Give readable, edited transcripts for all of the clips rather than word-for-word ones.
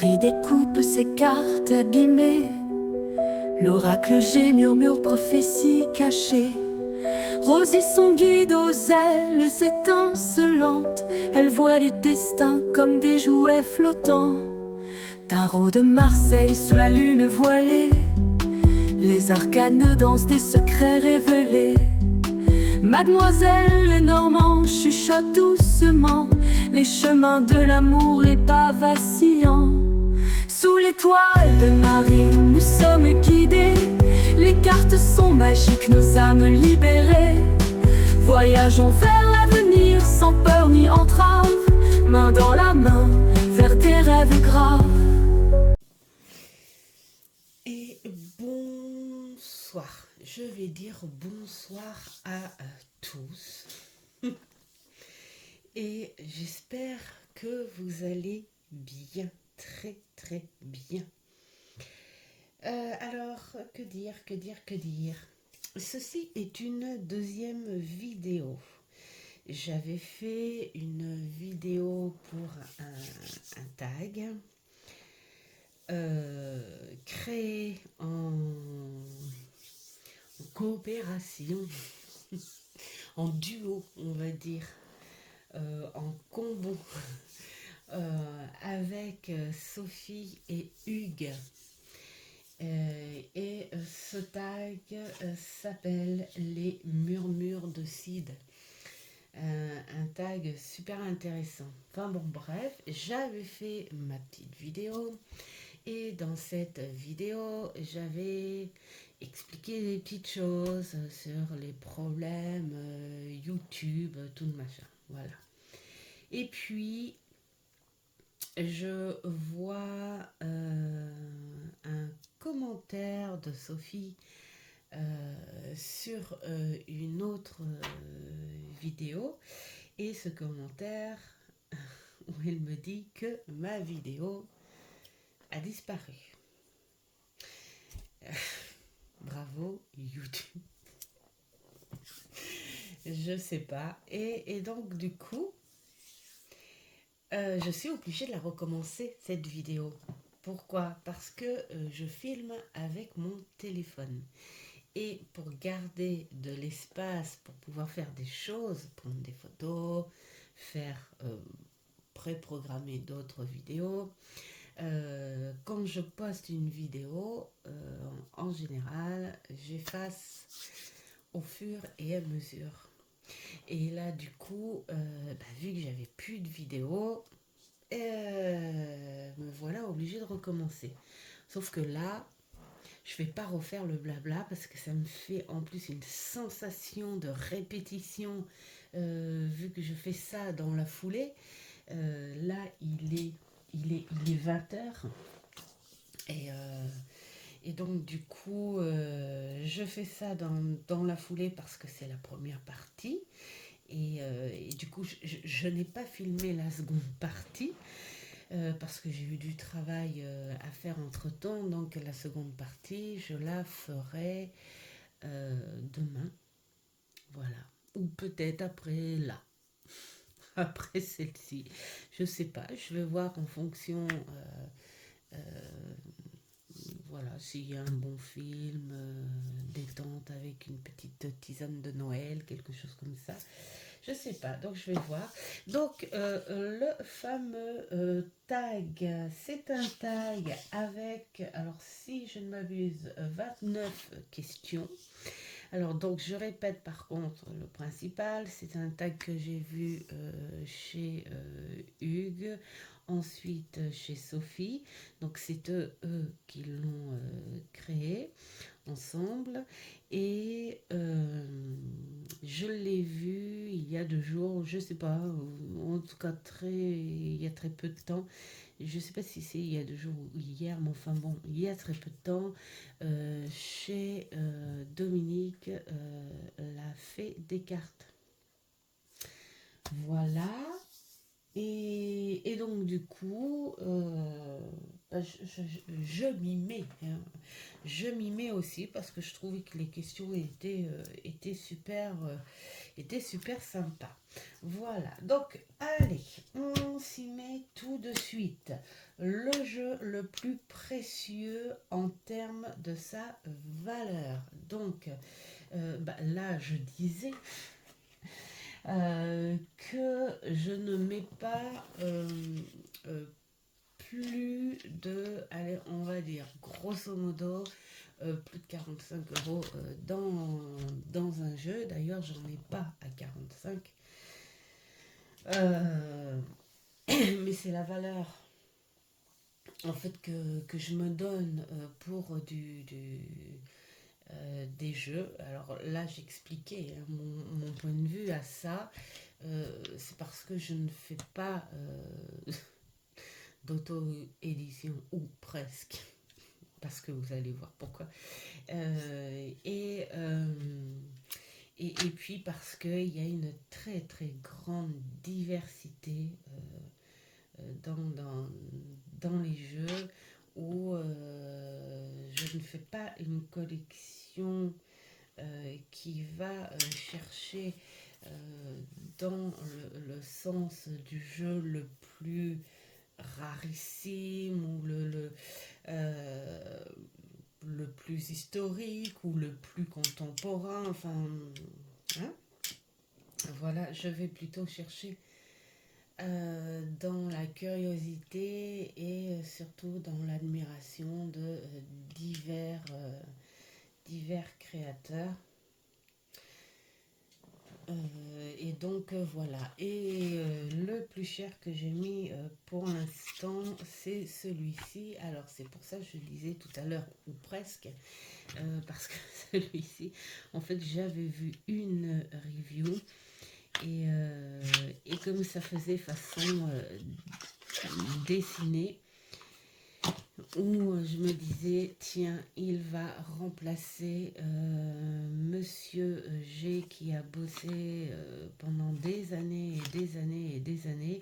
Marie découpe ses cartes abîmées. L'oracle G murmure prophétie cachée. Rosie son guide aux ailes étincelantes. Elle voit les destins comme des jouets flottants. Tarot de Marseille sous la lune voilée. Les arcanes dansent des secrets révélés. Mademoiselle Lenormand chuchote doucement les chemins de l'amour, les pas vacillants. Sous l'étoile de Marie, nous sommes guidés. Les cartes sont magiques, nos âmes libérées. Voyageons vers l'avenir sans peur ni entrave, main dans la main vers des rêves graves. Et bonsoir, je vais dire bonsoir à tous. Et j'espère que vous allez bien, très bien. Alors, que dire. Ceci est une deuxième vidéo. J'avais fait une vidéo pour un tag créé en coopération, en duo, on va dire, en combo avec Sophie et Hugues. Et ce tag s'appelle Les Murmures de Cid. Un tag super intéressant. Enfin bon, bref, j'avais fait ma petite vidéo. Et dans cette vidéo, j'avais expliqué des petites choses sur les problèmes YouTube, tout le machin. Voilà. Et puis, je vois un commentaire de Sophie sur une autre vidéo. Et ce commentaire, où elle me dit que ma vidéo a disparu. Bravo YouTube. Je sais pas. Et donc du coup, je suis obligée de la recommencer cette vidéo. Pourquoi? Parce que je filme avec mon téléphone. Et pour garder de l'espace, pour pouvoir faire des choses, prendre des photos, faire pré-programmer d'autres vidéos, quand je poste une vidéo, en général, j'efface au fur et à mesure. Et là, du coup, vu que j'avais plus de vidéos, me voilà obligée de recommencer. Sauf que là, je vais pas refaire le blabla parce que ça me fait en plus une sensation de répétition vu que je fais ça dans la foulée. Là, il est 20h et donc du coup, je fais ça dans la foulée parce que c'est la première partie. Et du coup, je n'ai pas filmé la seconde partie parce que j'ai eu du travail à faire entre temps. Donc la seconde partie, je la ferai demain. Voilà. Ou peut-être après là. Après celle-ci. Je sais pas. Je vais voir en fonction. Voilà, s'il y a un bon film, détente avec une petite tisane de Noël, quelque chose comme ça. Je sais pas, donc je vais voir. Donc le fameux tag, c'est un tag avec, alors si je ne m'abuse, 29 questions. Alors donc je répète par contre le principal, c'est un tag que j'ai vu chez Hugues, ensuite chez Sophie, donc c'est eux qui l'ont créé ensemble et je l'ai vu il y a 2 jours, je sais pas, en tout cas il y a très peu de temps. Je ne sais pas si c'est il y a 2 jours ou hier, mais enfin bon, il y a très peu de temps, chez Dominique, la fée des cartes. Voilà. Et donc du coup, je m'y mets, hein. Je m'y mets aussi parce que je trouvais que les questions étaient super sympas. Voilà, donc allez, on s'y met tout de suite. Le jeu le plus précieux en termes de sa valeur. Donc là, je disais que je ne mets pas euh, plus de, allez, on va dire, grosso modo, plus de 45 euros dans un jeu. D'ailleurs, j'en ai pas à 45. Mais c'est la valeur en fait que je me donne pour des jeux. Alors là, j'expliquais hein, mon point de vue à ça. C'est parce que je ne fais pas d'auto-édition, ou presque, parce que vous allez voir pourquoi. Euh, et, euh, et puis parce qu'il y a une très très grande diversité dans les jeux où je ne fais pas une collection qui va chercher dans le sens du jeu le plus rarissime ou le plus historique ou le plus contemporain, enfin, hein, voilà, je vais plutôt chercher dans la curiosité et surtout dans l'admiration de divers créateurs. Et donc voilà. Et le plus cher que j'ai mis pour l'instant, c'est celui-ci. Alors c'est pour ça que je disais tout à l'heure, ou presque, parce que celui-ci, en fait, j'avais vu une review et comme ça faisait façon dessinée, où je me disais, tiens, il va remplacer Monsieur G qui a bossé pendant des années et des années et des années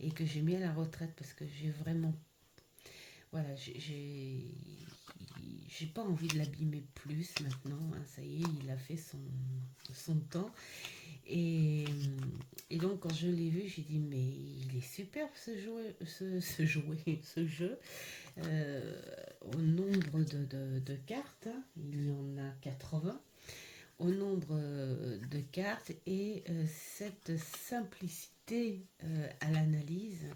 et que j'ai mis à la retraite parce que j'ai vraiment, voilà, j'ai pas envie de l'abîmer plus maintenant, hein, ça y est, il a fait son temps. Et, et donc quand je l'ai vu, j'ai dit mais il est superbe ce jeu. Au nombre de cartes, hein, il y en a 80, au nombre de cartes et cette simplicité à l'analyse,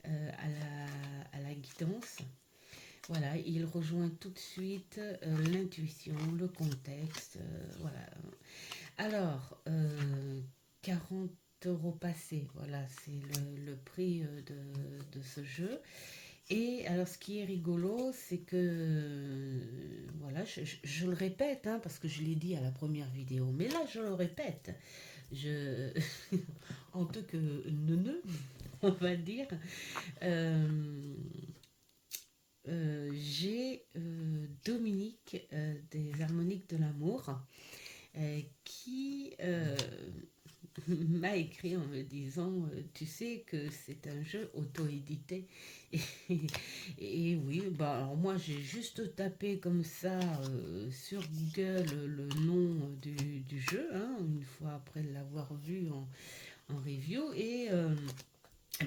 à la guidance. Voilà, il rejoint tout de suite l'intuition, le contexte. Voilà. Alors, 40 euros passés, voilà, c'est le prix de ce jeu. Et alors, ce qui est rigolo, c'est que, voilà, je le répète, hein, parce que je l'ai dit à la première vidéo, mais là, je le répète, je, en tant que neuneu, on va dire, j'ai Dominique des Harmoniques de l'amour qui m'a écrit en me disant tu sais que c'est un jeu auto-édité et oui, bah alors moi j'ai juste tapé comme ça sur Google le nom du jeu hein, une fois après l'avoir vu en review et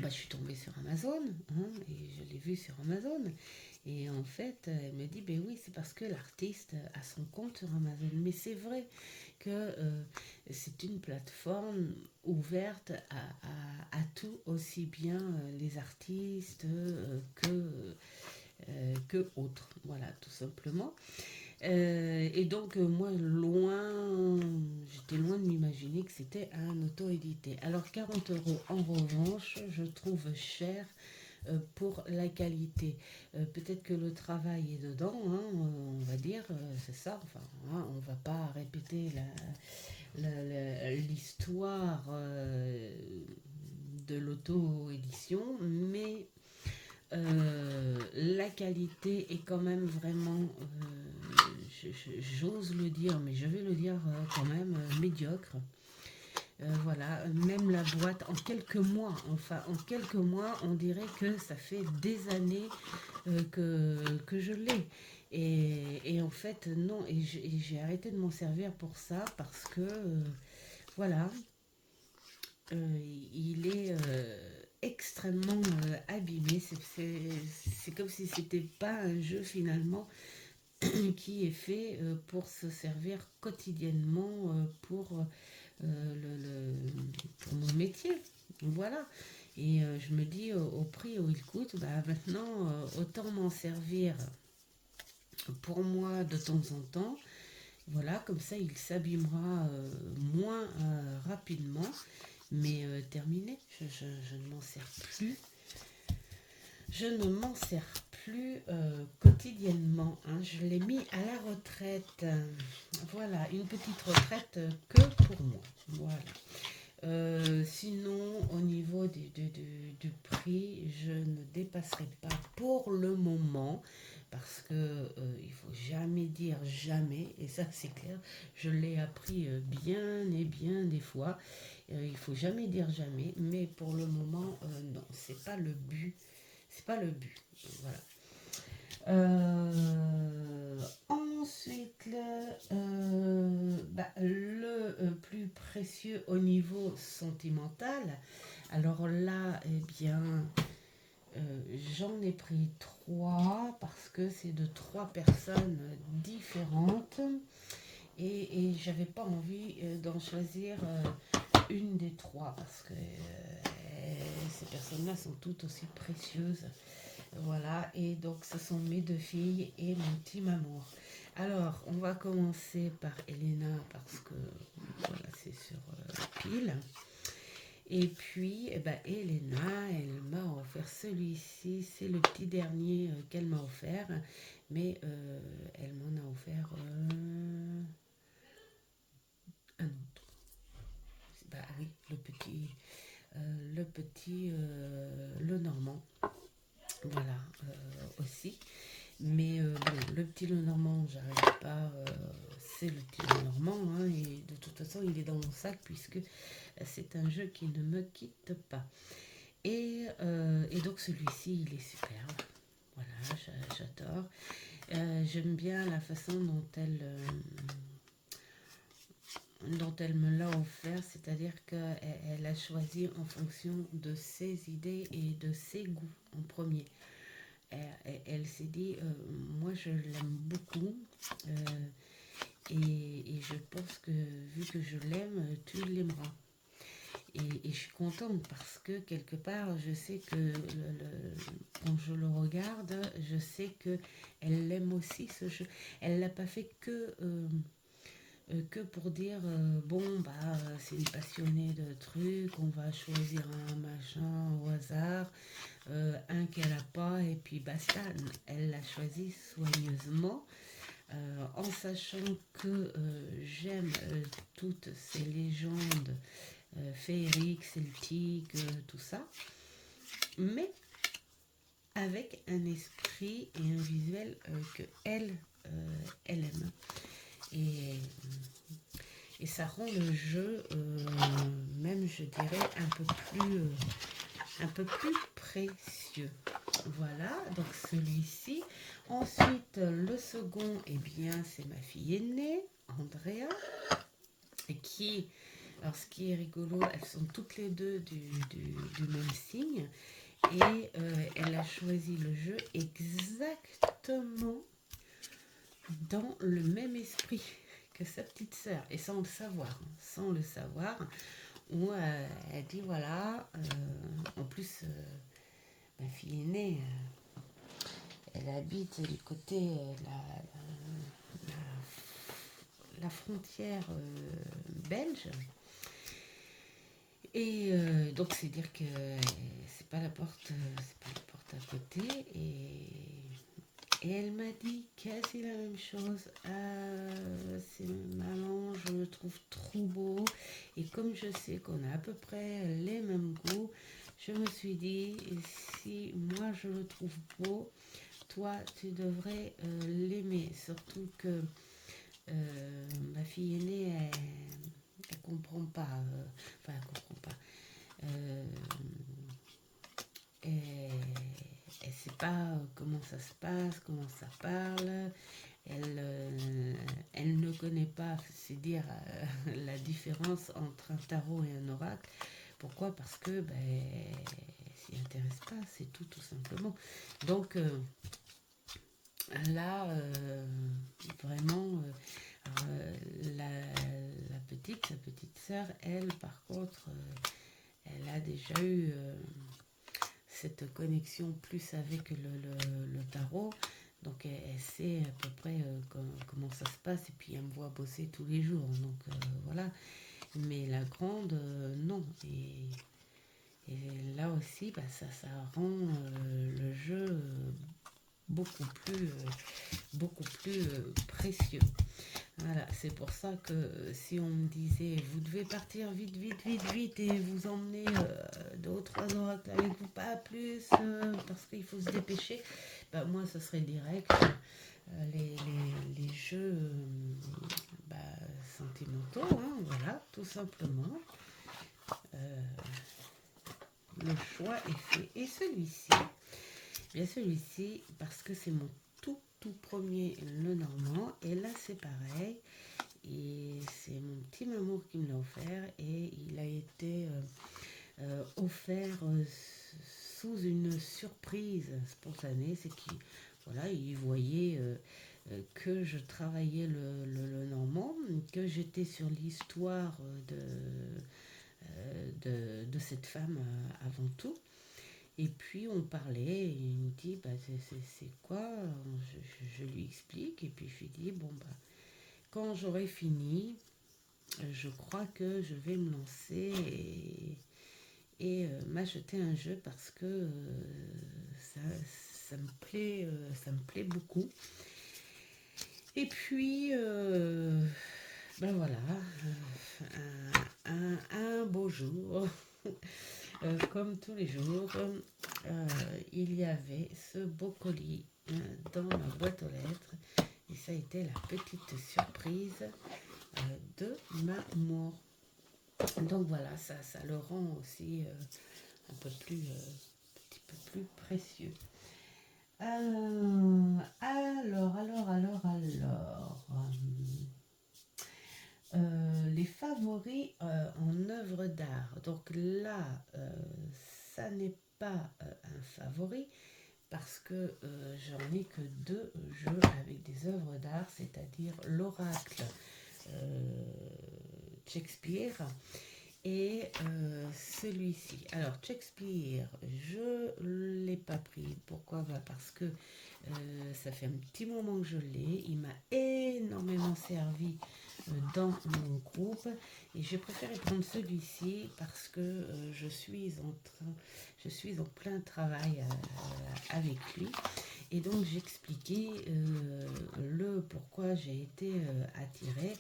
bah, je suis tombée sur Amazon hein, et je l'ai vu sur Amazon et en fait elle me dit ben oui c'est parce que l'artiste a son compte sur Amazon mais c'est vrai que c'est une plateforme ouverte à tout, aussi bien les artistes que autres. Voilà, tout simplement. Et donc, moi, j'étais loin de m'imaginer que c'était un auto-édité. Alors, 40 euros, en revanche, je trouve cher pour la qualité. Peut-être que le travail est dedans, hein, on va dire, c'est ça. Enfin, hein, on va pas répéter l'histoire de l'auto-édition, mais la qualité est quand même vraiment, j'ose le dire, mais je vais le dire quand même, médiocre. Voilà, même la boîte, en quelques mois, enfin, en quelques mois, on dirait que ça fait des années que je l'ai. Et en fait, non, et j'ai arrêté de m'en servir pour ça parce que, voilà, il est extrêmement abîmé. C'est comme si c'était pas un jeu finalement qui est fait pour se servir quotidiennement pour mon métier. Voilà. Et je me dis, au prix où il coûte, bah, maintenant, autant m'en servir pour moi de temps en temps. Voilà, comme ça, il s'abîmera moins rapidement. Mais terminé, je ne m'en sers plus. Je ne m'en sers plus quotidiennement. Hein. Je l'ai mis à la retraite. Voilà, une petite retraite que pour moi. Voilà. Sinon, au niveau du prix, je ne dépasserai pas pour le moment parce que il faut jamais dire jamais, et ça c'est clair, je l'ai appris bien et bien des fois. Il faut jamais dire jamais, mais pour le moment, non, c'est pas le but, c'est pas le but. Voilà. Ensuite, le plus précieux au niveau sentimental. Alors là, eh bien, j'en ai pris trois parce que c'est de trois personnes différentes et j'avais pas envie d'en choisir une des trois parce que ces personnes-là sont toutes aussi précieuses. Voilà, et donc ce sont mes deux filles et mon petit amour. Alors, on va commencer par Elena parce que voilà, c'est sur pile. Et puis, eh ben, Elena, elle m'a offert celui-ci. C'est le petit dernier qu'elle m'a offert. Mais elle m'en a offert un autre. Bah oui, le normand. Voilà, aussi. Mais bon, le petit Lenormand, j'arrive pas. C'est le petit Lenormand, hein, et de toute façon, il est dans mon sac puisque c'est un jeu qui ne me quitte pas. Et donc, celui-ci, il est superbe. Voilà, j'adore. J'aime bien la façon dont elle me l'a offert, c'est-à-dire qu'elle a choisi en fonction de ses idées et de ses goûts en premier. Elle s'est dit, moi je l'aime beaucoup et je pense que vu que je l'aime, tu l'aimeras. Et je suis contente parce que quelque part, je sais que quand je le regarde, je sais que elle l'aime aussi ce jeu. Elle l'a pas fait que pour dire bon bah c'est une passionnée de trucs, on va choisir un machin au hasard, un qu'elle a pas et puis basta. Elle l'a choisi soigneusement en sachant que j'aime toutes ces légendes féeriques, celtiques, tout ça, mais avec un esprit et un visuel que elle aime. Et ça rend le jeu, même je dirais, un peu plus précieux. Voilà, donc celui-ci. Ensuite, le second, eh bien, c'est ma fille aînée, Andrea, et alors ce qui est rigolo, elles sont toutes les deux du même signe, et elle a choisi le jeu exactement dans le même esprit que sa petite sœur, et sans le savoir, où elle dit voilà, en plus ma fille aînée, elle habite du côté la frontière belge, et donc c'est dire que c'est pas la porte à côté, et elle m'a dit quasi la même chose. C'est maman, je le trouve trop beau. Et comme je sais qu'on a à peu près les mêmes goûts, je me suis dit, si moi je le trouve beau, toi tu devrais l'aimer. Surtout que ma fille aînée, elle comprend pas. Enfin, elle comprend pas. Elle sait pas comment ça se passe, comment ça parle. Elle ne connaît pas, c'est dire, la différence entre un tarot et un oracle. Pourquoi? Parce que elle s'y intéresse pas, c'est tout simplement. Donc là, vraiment, sa petite sœur, elle, par contre, elle a déjà eu cette connexion plus avec le tarot. Donc elle sait à peu près comment ça se passe et puis elle me voit bosser tous les jours. Donc voilà. Mais la grande, non. Et là aussi, ça rend le jeu beaucoup plus précieux. Voilà, c'est pour ça que si on me disait vous devez partir vite et vous emmener 2 ou 3 oracles avec vous, pas plus, parce qu'il faut se dépêcher, moi ce serait direct. Les jeux sentimentaux, hein, voilà, tout simplement. Le choix est fait. Et celui-ci, parce que c'est mon tout premier Lenormand, et là c'est pareil, et c'est mon petit mamour qui me l'a offert, et il a été offert sous une surprise spontanée. C'est qu'il voilà, il voyait que je travaillais le Normand, que j'étais sur l'histoire de cette femme avant tout. Et puis on parlait, et il me dit c'est quoi? Je lui explique, et puis je lui dis quand j'aurai fini, je crois que je vais me lancer et m'acheter un jeu parce que ça me plaît beaucoup. Et puis voilà, un beau jour. Comme tous les jours, il y avait ce beau colis dans ma boîte aux lettres, et ça a été la petite surprise de Mamour. Donc voilà, ça le rend aussi un petit peu plus précieux. Les favoris en œuvre d'art. Donc là, ça n'est pas un favori parce que j'en ai que 2 jeux avec des œuvres d'art, c'est-à-dire l'oracle Shakespeare et celui-ci. Alors Shakespeare, je ne l'ai pas pris. Pourquoi? Parce que ça fait un petit moment que je l'ai. Il m'a énormément servi dans mon groupe et j'ai préféré prendre celui-ci parce que je suis en plein travail avec lui, et donc j'expliquais le pourquoi j'ai été attirée.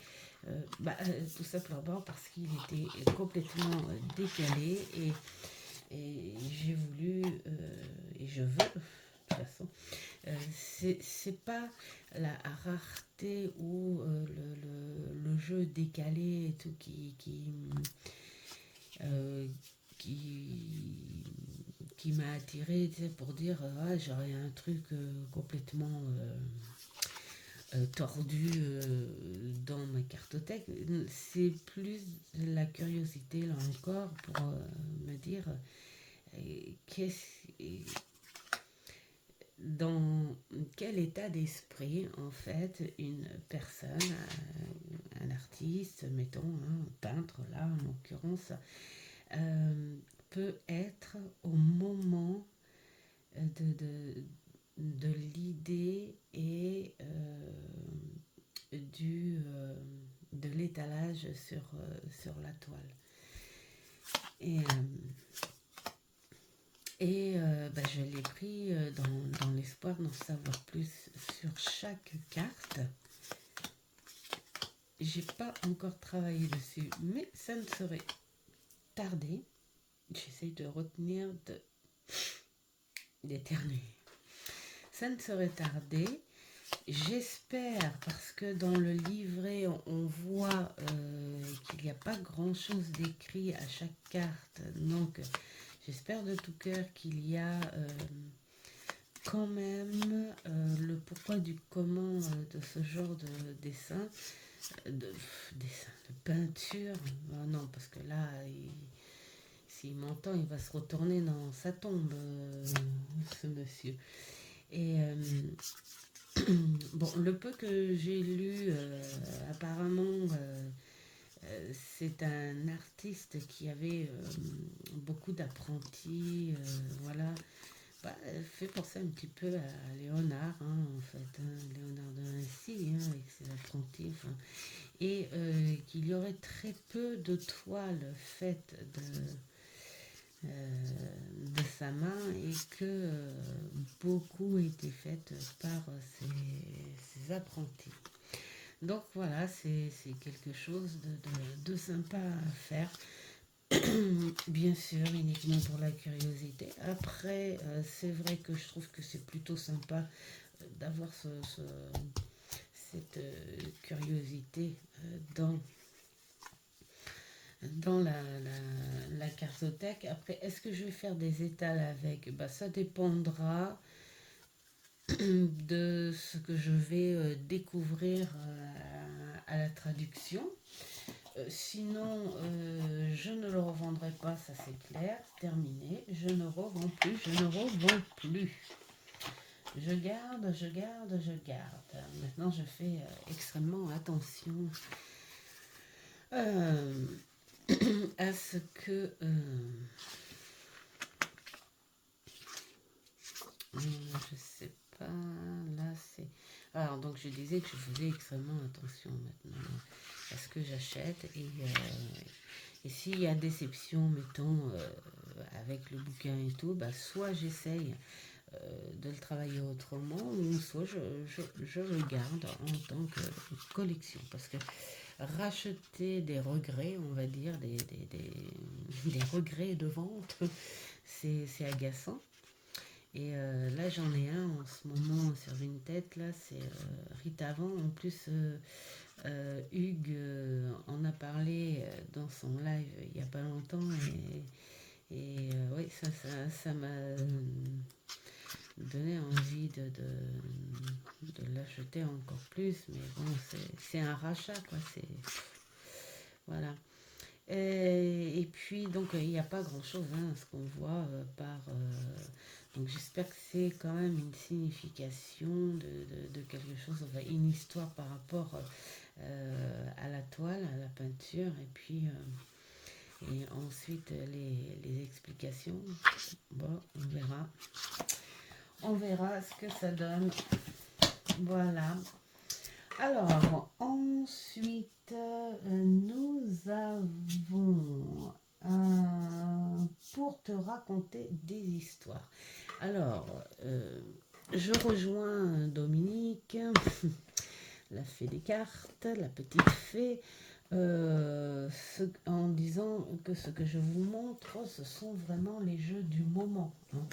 Tout simplement parce qu'il était complètement décalé, et j'ai voulu et je veux de toute façon, c'est pas la rareté ou le jeu décalé et tout qui m'a attiré, tu sais, pour dire j'aurais un truc complètement tordu dans ma cartothèque. C'est plus la curiosité là encore pour me dire dans quel état d'esprit en fait une personne, un artiste, mettons un peintre là en l'occurrence, peut être au moment de l'idée et de l'étalage sur la toile. Et je l'ai pris dans l'espoir d'en savoir plus sur chaque carte. J'ai pas encore travaillé dessus, mais ça ne serait tardé. J'essaye de retenir d'éternuer. Ça ne serait tardé j'espère, parce que dans le livret, on voit qu'il n'y a pas grand-chose d'écrit à chaque carte. Donc, j'espère de tout cœur qu'il y a quand même le pourquoi du comment de ce genre de dessin, de peinture. Ah non, parce que là, s'il m'entend, il va se retourner dans sa tombe, ce monsieur. Et bon, le peu que j'ai lu, apparemment, c'est un artiste qui avait beaucoup d'apprentis, voilà. Bah, fait penser un petit peu à Léonard, hein, en fait, hein, Léonard de Vinci, hein, avec ses apprentis, enfin, et qu'il y aurait très peu de toiles faites de sa main et que beaucoup étaient faites par ses apprentis. Donc voilà, c'est quelque chose de sympa à faire. Bien sûr, uniquement pour la curiosité. Après, c'est vrai que je trouve que c'est plutôt sympa d'avoir cette curiosité dans la cartothèque. Après, est-ce que je vais faire des étals avec? Bah, ça dépendra de ce que je vais découvrir à la traduction. Sinon, je ne le revendrai pas, ça c'est clair, terminé. Je ne revends plus, je ne revends plus. Je garde, je garde, je garde. Maintenant, je fais extrêmement attention à ce que... je sais pas, là c'est... Alors, donc je disais que je faisais extrêmement attention maintenant à ce que j'achète et s'il y a déception, mettons, avec le bouquin et tout, bah, soit j'essaye de le travailler autrement, ou soit je le garde en tant que collection. Parce que racheter des regrets, on va dire, des regrets de vente, c'est agaçant. Et là, j'en ai un en ce moment sur Vinted, là, c'est Rita Avant. En plus, Hugues en a parlé dans son live il n'y a pas longtemps. Et oui, ça m'a donné envie de l'acheter encore plus. Mais bon, c'est un rachat, quoi. Voilà. Et puis, donc, il n'y a pas grand-chose, hein, ce qu'on voit par... donc, j'espère que c'est quand même une signification de quelque chose, enfin, une histoire par rapport à la toile, à la peinture, et puis... et ensuite, les explications. Bon, on verra. On verra ce que ça donne. Voilà. Alors, ensuite, nous avons pour te raconter des histoires. Alors, je rejoins Dominique, la fée des cartes, la petite fée, en disant que ce que je vous montre, ce sont vraiment les jeux du moment. Hein.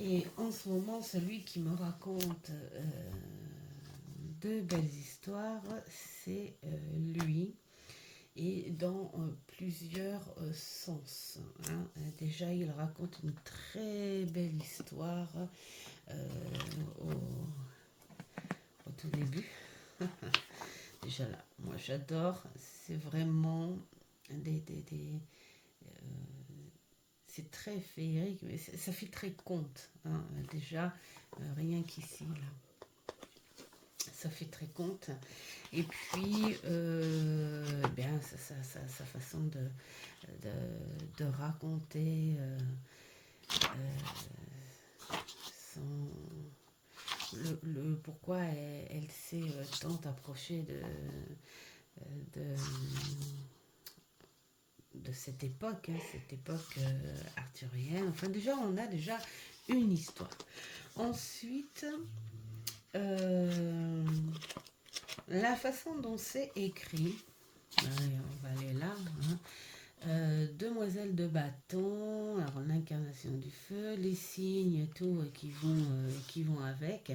Et en ce moment, celui qui me raconte de belles histoires, c'est lui, et dans plusieurs sens. Hein. Déjà, il raconte une très belle histoire au tout début. Déjà là, moi j'adore, c'est vraiment c'est très féerique, mais ça fait très conte. Hein. Déjà, rien qu'ici, là. Ça fait très conte. Et puis, bien, sa façon de raconter le pourquoi elle s'est tant approchée de cette époque, hein, cette époque arthurienne. Enfin, déjà, on a déjà une histoire. Ensuite, la façon dont c'est écrit, allez, on va aller là, hein. Demoiselle de bâton, alors l'incarnation du feu, les signes, tout qui vont avec,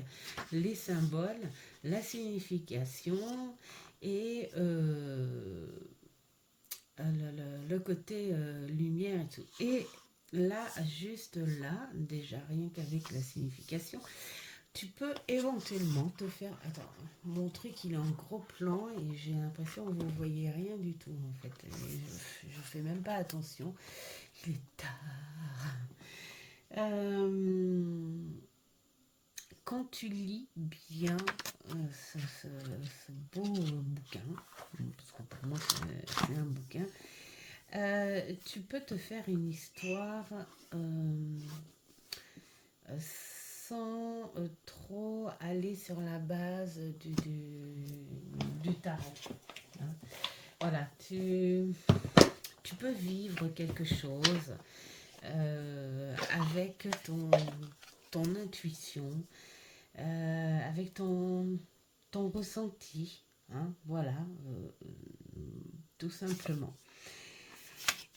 les symboles, la signification et le côté lumière et tout. Et là, juste là, déjà rien qu'avec la signification, tu peux éventuellement te faire... Attends, mon truc il est en gros plan et j'ai l'impression que vous ne voyez rien du tout en fait. Je fais même pas attention. Il est tard. Quand tu lis bien ce beau bouquin, parce que pour moi c'est un bouquin, tu peux te faire une histoire sans trop aller sur la base du tarot. Hein. Voilà, tu peux vivre quelque chose avec ton intuition, avec ton ressenti. Hein, voilà, tout simplement.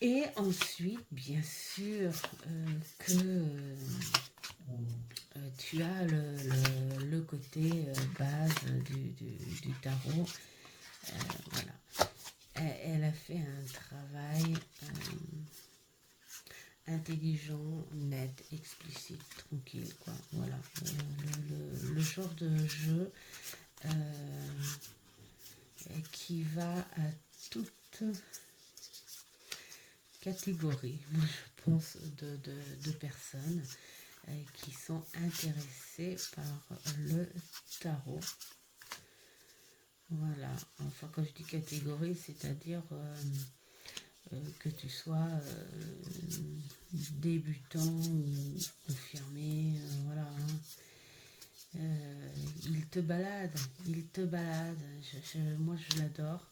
Et ensuite, bien sûr, que tu as le côté base du tarot. Voilà. Elle a fait un travail intelligent, net, explicite, tranquille, quoi. Voilà. Le genre de jeu qui va à toute catégorie, je pense, de personnes qui sont intéressées par le tarot. Voilà, enfin quand je dis catégorie, c'est-à-dire que tu sois débutant ou confirmé, voilà. Il te balade. Moi je l'adore.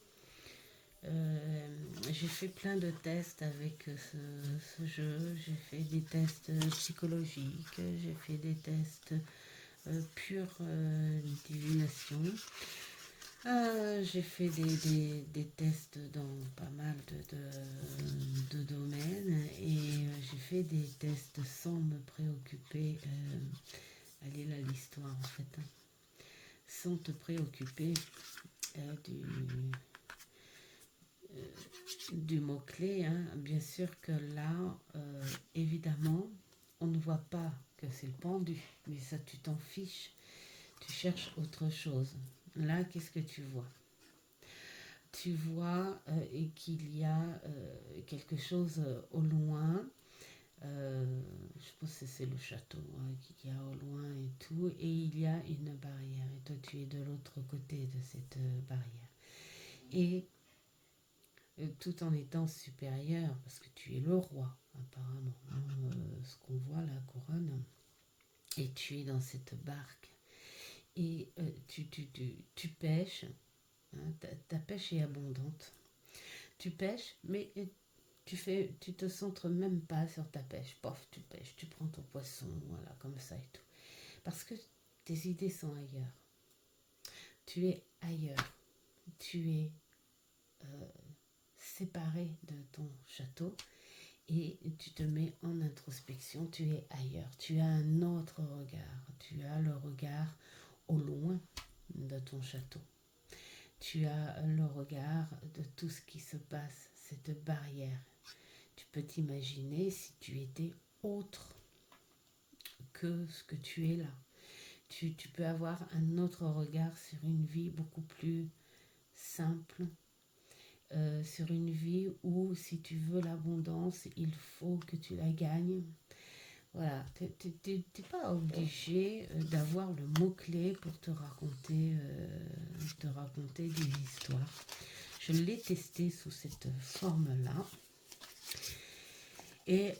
J'ai fait plein de tests avec ce jeu. J'ai fait des tests psychologiques, j'ai fait des tests pure divination. J'ai fait des tests dans pas mal de domaines et j'ai fait des tests sans me préoccuper. Elle est là l'histoire en fait. Sans te préoccuper du mot-clé. Hein. Bien sûr que là, évidemment, on ne voit pas que c'est le pendu, mais ça tu t'en fiches. Tu cherches autre chose. Là, qu'est-ce que tu vois? Tu vois qu'il y a quelque chose au loin. Je pense que c'est le château qu'il y a au loin et tout. Et il y a une barrière. Et toi, tu es de l'autre côté de cette barrière. Et tout en étant supérieur, parce que tu es le roi, apparemment. Hein, ce qu'on voit, la couronne. Et tu es dans cette barque. Et tu pêches, hein, ta pêche est abondante. Tu pêches, mais tu te centres même pas sur ta pêche. Pof, tu pêches, tu prends ton poisson, voilà, comme ça et tout. Parce que tes idées sont ailleurs. Tu es ailleurs. Tu es séparé de ton château et tu te mets en introspection. Tu es ailleurs. Tu as un autre regard. Tu as le regard au loin de ton château. Tu as le regard de tout ce qui se passe, cette barrière. Tu peux t'imaginer si tu étais autre que ce que tu es là. Tu peux avoir un autre regard sur une vie beaucoup plus simple, sur une vie où si tu veux l'abondance, il faut que tu la gagnes. Voilà, t'es pas obligé d'avoir le mot-clé pour te raconter des histoires. Je l'ai testé sous cette forme-là. Et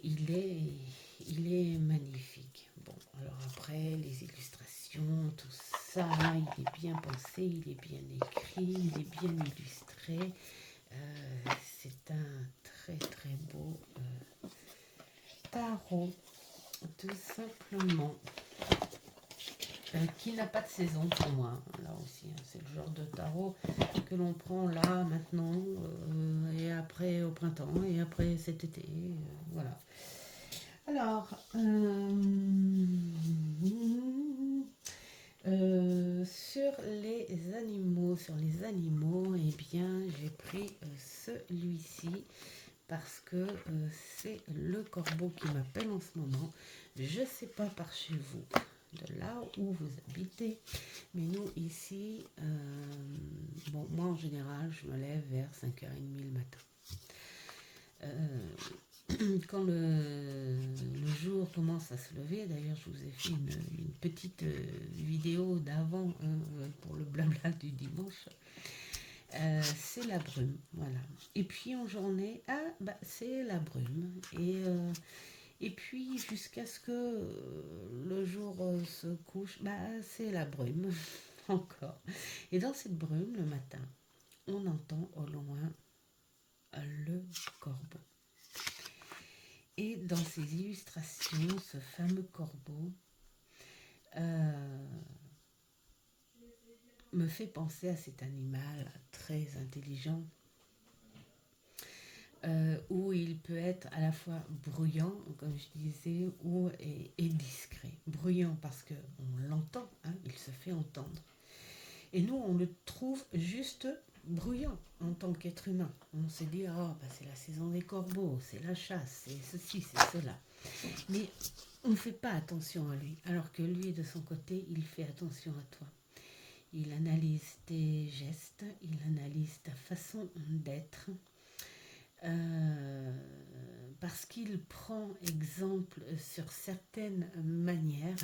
il est magnifique. Bon, alors après, les illustrations, tout ça, il est bien pensé, il est bien écrit, il est bien illustré. C'est un très très beau tarot, tout simplement, qui n'a pas de saison pour moi. Là aussi, hein, c'est le genre de tarot que l'on prend là, maintenant, et après au printemps, et après cet été, voilà. Alors, sur les animaux, eh bien, j'ai pris celui-ci parce que c'est le corbeau qui m'appelle en ce moment. Je ne sais pas par chez vous, de là où vous habitez, mais nous ici, bon, moi en général, je me lève vers 5h30 le matin. Quand le jour commence à se lever, d'ailleurs je vous ai fait une petite vidéo d'avant pour le blabla du dimanche, c'est la brume, voilà. Et puis en journée, c'est la brume. Et puis jusqu'à ce que le jour se couche, c'est la brume encore. Et dans cette brume, le matin, on entend au loin le corbeau. Et dans ces illustrations, ce fameux corbeau me fait penser à cet animal très intelligent, où il peut être à la fois bruyant, comme je disais, et discret. Bruyant parce qu'on l'entend, hein, il se fait entendre. Et nous, on le trouve juste bruyant en tant qu'être humain. On se dit, c'est la saison des corbeaux, c'est la chasse, c'est ceci, c'est cela. Mais on ne fait pas attention à lui, alors que lui, de son côté, il fait attention à toi. Il analyse tes gestes, il analyse ta façon d'être, parce qu'il prend exemple sur certaines manières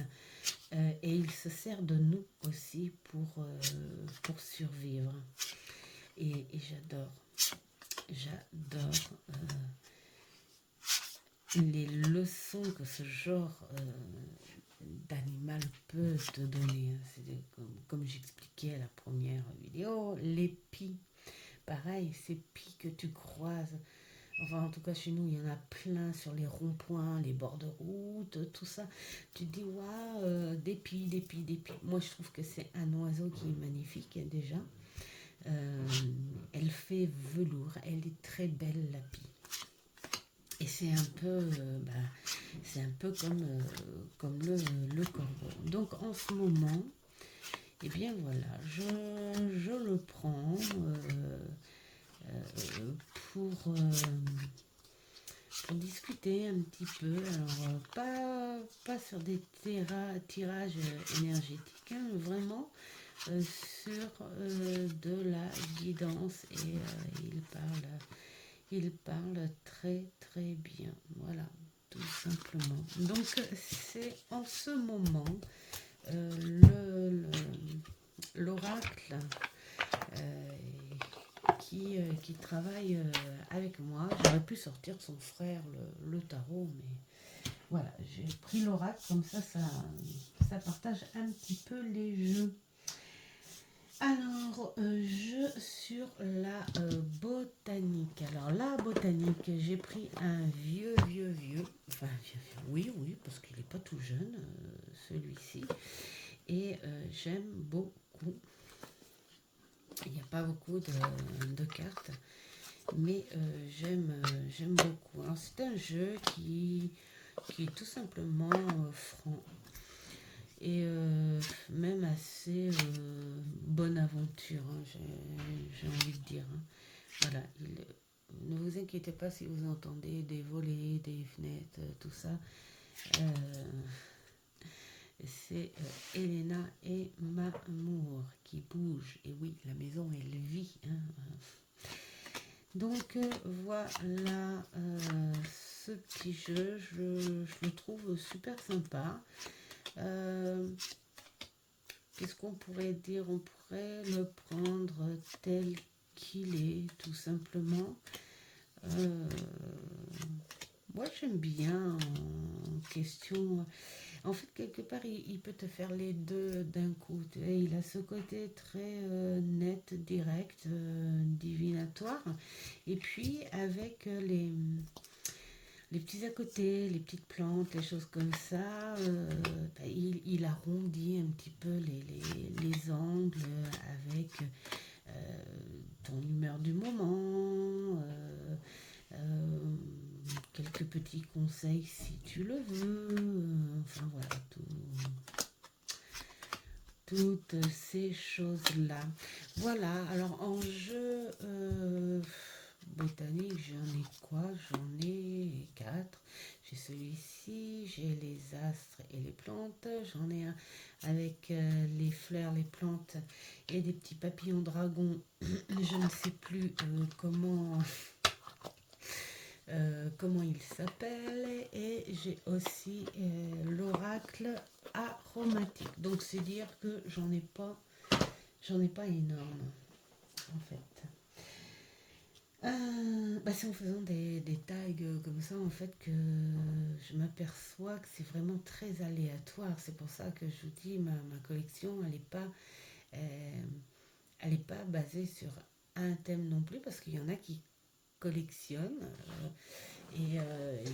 et il se sert de nous aussi pour survivre. Et j'adore les leçons que ce genre d'animal peut te donner. C'est comme j'expliquais à la première vidéo, les pies. Pareil, ces pies que tu croises, enfin en tout cas chez nous, il y en a plein sur les ronds-points, les bords de route, tout ça. Tu te dis, waouh, des pies. Moi je trouve que c'est un oiseau qui est magnifique déjà. Elle fait velours, elle est très belle la pie. Et c'est un peu comme le corbeau. Donc en ce moment, eh bien voilà, je le prends pour discuter un petit peu. Alors pas sur des tirages énergétiques, hein, vraiment sur de la guidance. Et il parle très très bien, voilà, tout simplement. Donc c'est en ce moment l'oracle qui travaille avec moi. J'aurais pu sortir son frère le tarot, mais voilà, j'ai pris l'oracle, comme ça partage un petit peu les jeux. Alors, sur la botanique. Alors, la botanique, j'ai pris un vieux. Enfin, oui, parce qu'il n'est pas tout jeune, celui-ci. Et j'aime beaucoup. Il n'y a pas beaucoup de cartes, mais j'aime beaucoup. Alors, c'est un jeu qui est tout simplement franc. Et même assez bonne aventure, hein, j'ai envie de dire. Hein. Voilà, ne vous inquiétez pas si vous entendez des volets, des fenêtres, tout ça. C'est Elena et Mamour qui bougent. Et oui, la maison, elle vit. Hein. Donc voilà, ce petit jeu, je le trouve super sympa. Qu'est-ce qu'on pourrait dire? On pourrait le prendre tel qu'il est, tout simplement. Moi, j'aime bien en question. En fait, quelque part, il peut te faire les deux d'un coup. Il a ce côté très net, direct, divinatoire. Et puis, avec les petits à côté, les petites plantes, les choses comme ça, il arrondit un petit peu les angles avec ton humeur du moment, euh, quelques petits conseils si tu le veux, enfin voilà, toutes ces choses-là. Voilà, alors en jeu botanique, j'en ai quoi? J'en ai 4. J'ai celui-ci, j'ai les astres et les plantes. J'en ai un avec les fleurs, les plantes et des petits papillons dragons. Je ne sais plus comment il s'appelle. Et j'ai aussi l'oracle aromatique. Donc c'est dire que j'en ai pas énorme en fait. C'est en faisant des tags comme ça en fait que je m'aperçois que c'est vraiment très aléatoire. C'est pour ça que je vous dis ma collection euh, elle est pas basée sur un thème non plus parce qu'il y en a qui collectionnent et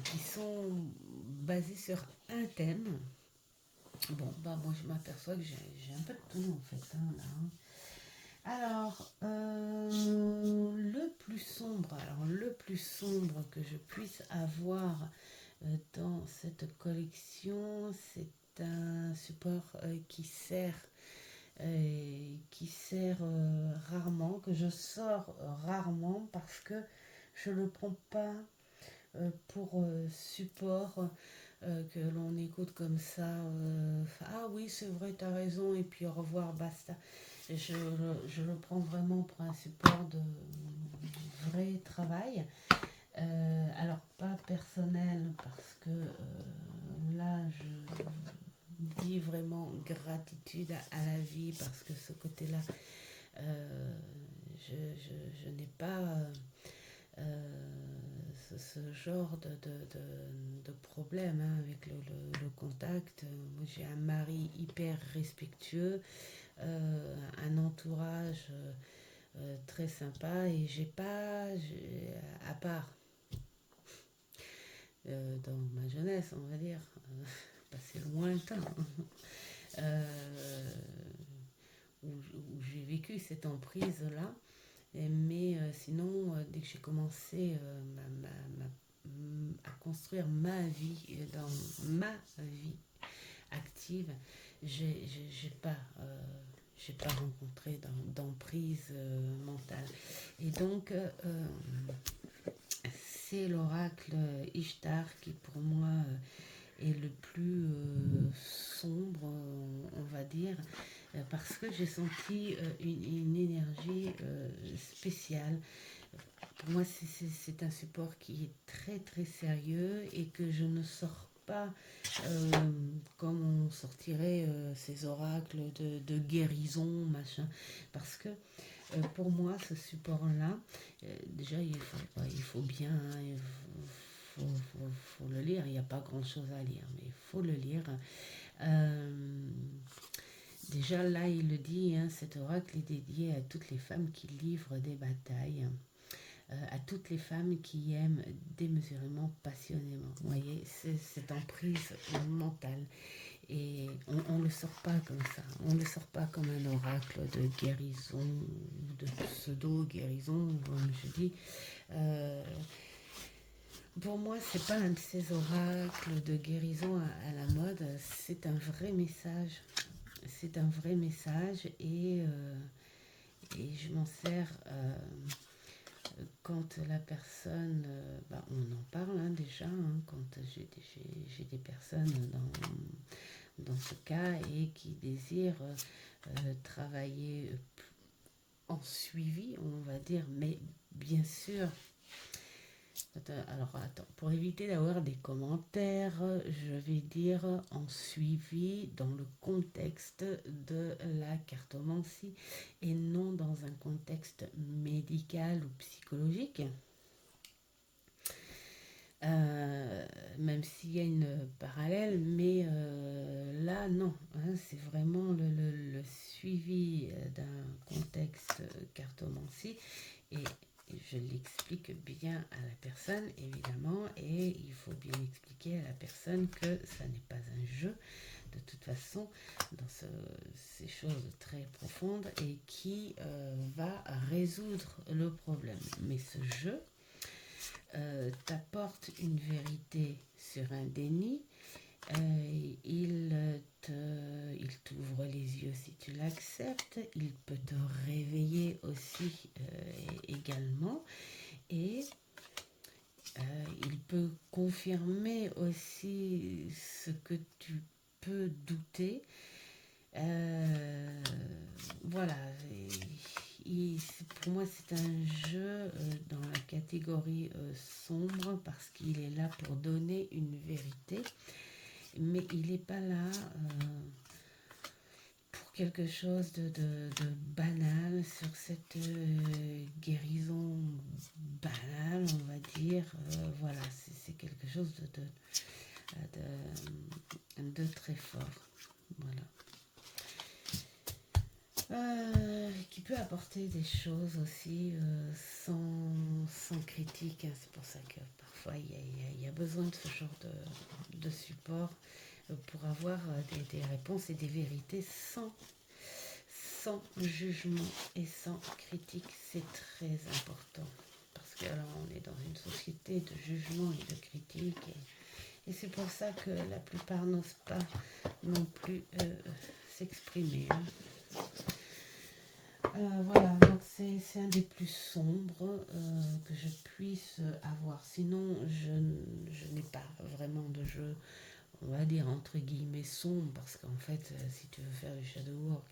qui sont basés sur un thème. Bon, moi je m'aperçois que j'ai un peu de tout en fait, hein, là, hein. Alors, le plus sombre que je puisse avoir dans cette collection, c'est un support qui sert rarement, que je sors rarement parce que je ne le prends pas pour support que l'on écoute comme ça. Ah oui, c'est vrai, t'as raison, et puis au revoir, basta. Je le prends vraiment pour un support de vrai travail. Alors, pas personnel, parce que là, je dis vraiment gratitude à la vie, parce que ce côté-là, je n'ai pas ce genre de problème hein, avec le contact. Moi, j'ai un mari hyper respectueux, un entourage très sympa et à part dans ma jeunesse, on va dire, passé lointain, euh, où j'ai vécu cette emprise-là. Mais sinon, dès que j'ai commencé à construire ma vie, dans ma vie active, j'ai pas, rencontré d'emprise mentale. Et donc, c'est l'oracle Ishtar qui, pour moi, est le plus sombre, on va dire, parce que j'ai senti une énergie spéciale. Pour moi, c'est un support qui est très très sérieux et que je ne sors pas comme on sortirait ces oracles de guérison, machin. Parce que pour moi, ce support-là, déjà, il faut bien, hein, faut le lire. Il n'y a pas grand-chose à lire, mais il faut le lire. Euh, Déjà, là, il le dit, hein, cet oracle est dédié à toutes les femmes qui livrent des batailles, à toutes les femmes qui aiment démesurément, passionnément. Vous voyez, c'est cette emprise mentale. Et on ne le sort pas comme ça. On ne le sort pas comme un oracle de guérison ou de pseudo-guérison, comme je dis. Pour moi, c'est pas un de ces oracles de guérison à la mode. C'est un vrai message. C'est un vrai message et je m'en sers quand la personne, on en parle hein, déjà, hein, quand j'ai des personnes dans ce cas et qui désirent travailler en suivi, on va dire, mais bien sûr. Alors attends, pour éviter d'avoir des commentaires, je vais dire en suivi dans le contexte de la cartomancie et non dans un contexte médical ou psychologique. Même s'il y a une parallèle, mais là non, hein, c'est vraiment le suivi d'un contexte cartomancie et je l'explique bien à la personne évidemment et il faut bien expliquer à la personne que ça n'est pas un jeu de toute façon dans ces choses très profondes et qui va résoudre le problème. Mais ce jeu t'apporte une vérité sur un déni. Il t'ouvre les yeux si tu l'acceptes, il peut te réveiller aussi également, et il peut confirmer aussi ce que tu peux douter. Voilà, pour moi c'est un jeu dans la catégorie sombre parce qu'il est là pour donner une vérité, mais il n'est pas là pour quelque chose de banal sur cette guérison banale, on va dire. Voilà, c'est quelque chose de très fort. Voilà. Qui peut apporter des choses aussi sans critique, hein. C'est pour ça que parfois il y a besoin de ce genre de support pour avoir des réponses et des vérités sans jugement et sans critique. C'est très important parce que alors, on est dans une société de jugement et de critique, et c'est pour ça que la plupart n'osent pas non plus s'exprimer, hein. Voilà, donc c'est un des plus sombres que je puisse avoir. Sinon, je n'ai pas vraiment de jeu, on va dire entre guillemets sombre, parce qu'en fait, si tu veux faire du shadow work,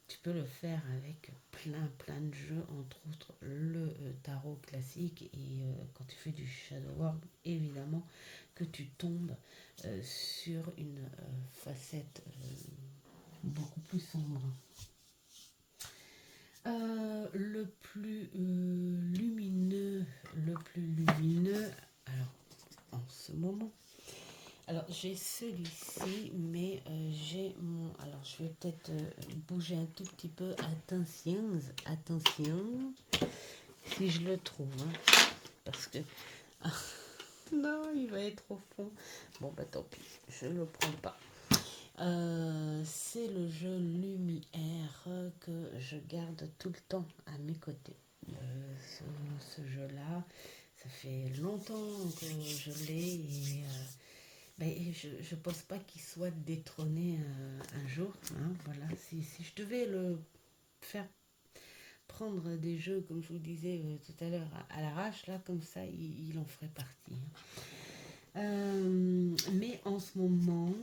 tu peux le faire avec plein de jeux, entre autres le tarot classique. Et quand tu fais du shadow work, évidemment que tu tombes sur une facette beaucoup plus sombre. Le plus lumineux, alors en ce moment, alors j'ai celui-ci, mais j'ai mon, alors je vais peut-être bouger un tout petit peu, attention, si je le trouve, hein, parce que, non, il va être au fond, bon bah tant pis, je le prends pas. C'est le jeu Lumière que je garde tout le temps à mes côtés. Ce jeu-là, ça fait longtemps que je l'ai, et je ne pense pas qu'il soit détrôné un jour, hein, voilà. Si je devais le faire prendre des jeux, comme je vous disais tout à l'heure, à l'arrache, là, comme ça, il en ferait partie, hein. Mais en ce moment,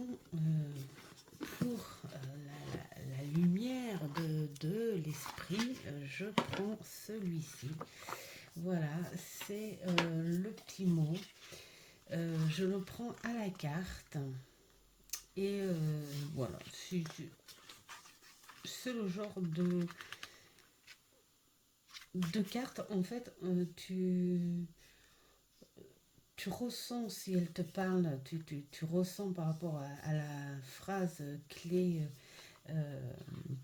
pour la lumière de l'esprit, je prends celui-ci. Voilà, c'est le petit mot. Je le prends à la carte. Et voilà, c'est le genre de carte, en fait, tu ressens si elle te parle, tu ressens par rapport à la phrase clé,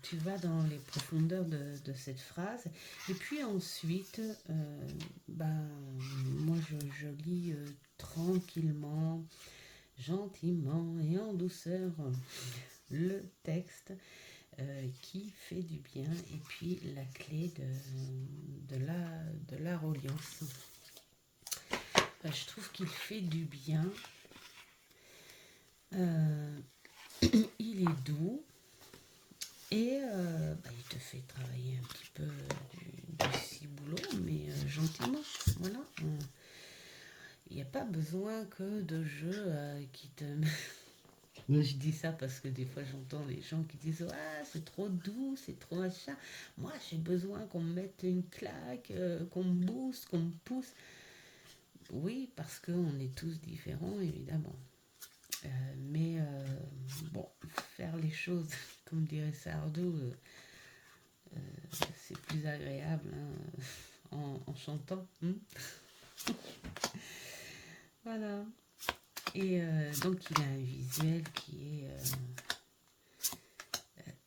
tu vas dans les profondeurs de cette phrase, et puis ensuite, moi je lis tranquillement, gentiment et en douceur le texte qui fait du bien, et puis la clé de la reliance. Je trouve qu'il fait du bien. Il est doux et il te fait travailler un petit peu du ciboulot, mais gentiment. Voilà. Il n'y a pas besoin que de jeux qui te... Je dis ça parce que des fois j'entends les gens qui disent « Ah, c'est trop doux, c'est trop machin. Moi, j'ai besoin qu'on me mette une claque, qu'on me booste, qu'on me pousse. » Oui, parce qu'on est tous différents, évidemment. Mais bon, faire les choses, comme dirait Sardou, c'est plus agréable, hein, en chantant. Voilà. Et donc il a un visuel qui est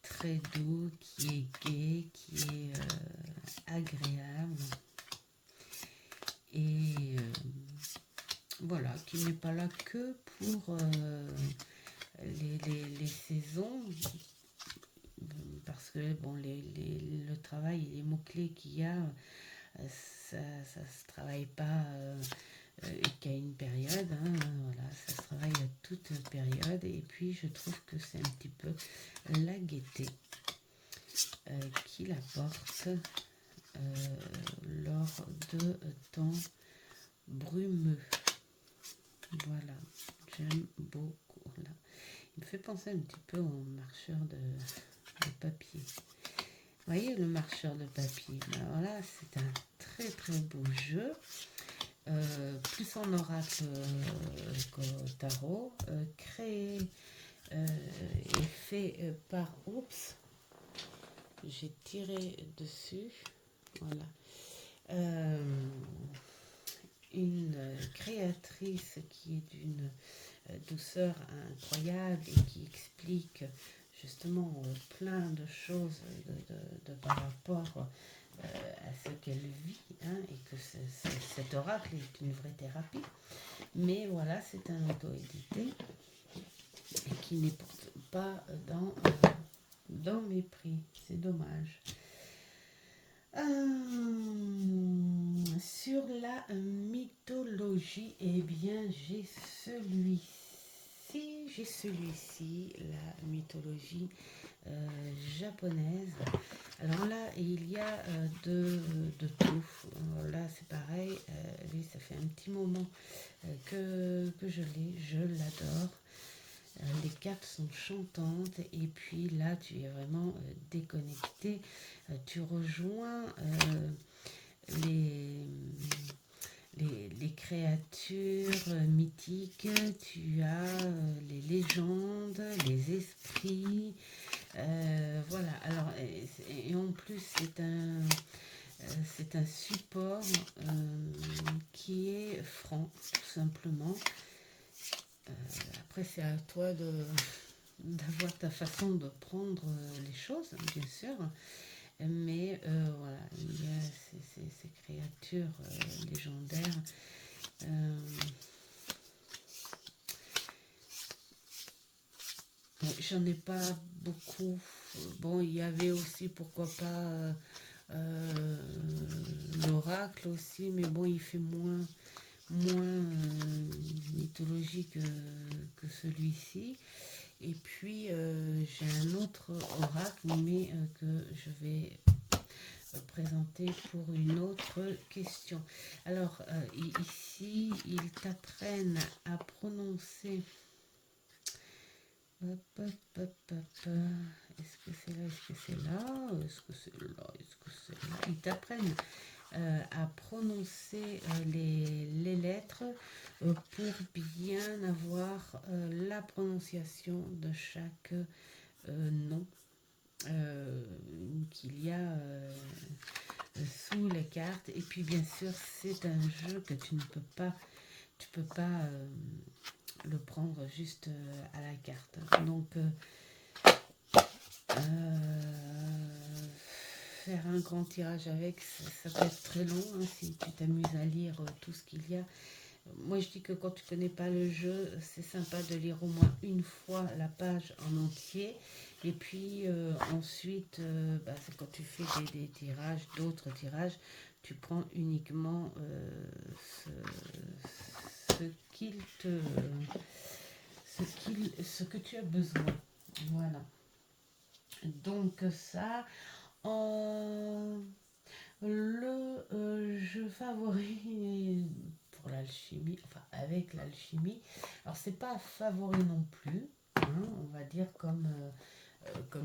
très doux, qui est gai, qui est agréable. Et voilà, qui n'est pas là que pour les saisons, parce que bon, le travail et les mots-clés qu'il y a, ça ne se travaille pas qu'à une période, hein, voilà, ça se travaille à toute période, et puis je trouve que c'est un petit peu la gaieté qu'il apporte lors de temps brumeux. Voilà, j'aime beaucoup. Là. Il me fait penser un petit peu au marcheur de papier. Vous voyez le marcheur de papier, ben voilà, c'est un très très beau jeu. Plus en oracle qu'au tarot, créé et fait par Oups, j'ai tiré dessus, voilà, une créatrice qui est d'une douceur incroyable et qui explique justement plein de choses par rapport à ce qu'elle vit, hein, et que cet oracle est une vraie thérapie. Mais voilà, c'est un auto-édité et qui n'est pas dans mes prix. C'est dommage. Sur la mythologie, eh bien, j'ai celui-ci, la mythologie japonaise. Alors là, il y a de tout. Là, c'est pareil. Lui, ça fait un petit moment que je l'ai. Je l'adore. Les cartes sont chantantes. Et puis là, tu es vraiment déconnecté. Tu rejoins les créatures mythiques. Tu as les légendes, les esprits. Voilà, alors, et en plus, c'est un support qui est franc, tout simplement. Après, c'est à toi d'avoir ta façon de prendre les choses, bien sûr. Mais voilà, il y a ces créatures légendaires. J'en ai pas beaucoup. Bon, il y avait aussi, pourquoi pas, l'oracle aussi, mais bon, il fait moins mythologique que celui-ci. Et puis, j'ai un autre oracle, mais que je vais présenter pour une autre question. Alors, ici, ils t'apprennent à prononcer... Hop, hop, hop, hop. Est-ce que c'est là? Est-ce que c'est là? Est-ce que c'est là? Est-ce que c'est là? Ils t'apprennent à prononcer les lettres pour bien avoir la prononciation de chaque nom qu'il y a sous les cartes. Et puis bien sûr, c'est un jeu que tu peux pas le prendre juste à la carte. Donc faire un grand tirage avec, ça peut être très long, hein, si tu t'amuses à lire tout ce qu'il y a. Moi, je dis que quand tu connais pas le jeu, c'est sympa de lire au moins une fois la page en entier. Et puis ensuite, c'est quand tu fais des tirages, d'autres tirages, tu prends uniquement ce que tu as besoin. Voilà. Donc ça, le jeu favori pour l'alchimie, enfin avec l'alchimie, alors c'est pas favori non plus, hein, on va dire comme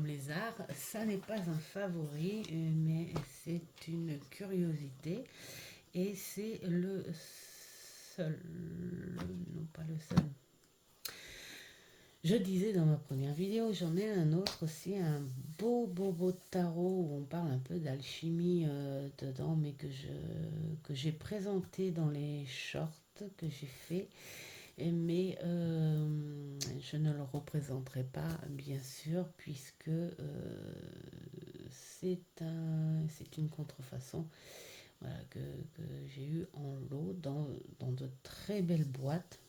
les arts, ça n'est pas un favori, mais c'est une curiosité, et c'est le seul, non pas le seul. Je disais dans ma première vidéo, j'en ai un autre aussi, un beau tarot où on parle un peu d'alchimie dedans, mais que j'ai présenté dans les shorts que j'ai fait. Mais je ne le représenterai pas, bien sûr, puisque c'est une contrefaçon, voilà, que j'ai eu en lot dans de très belles boîtes.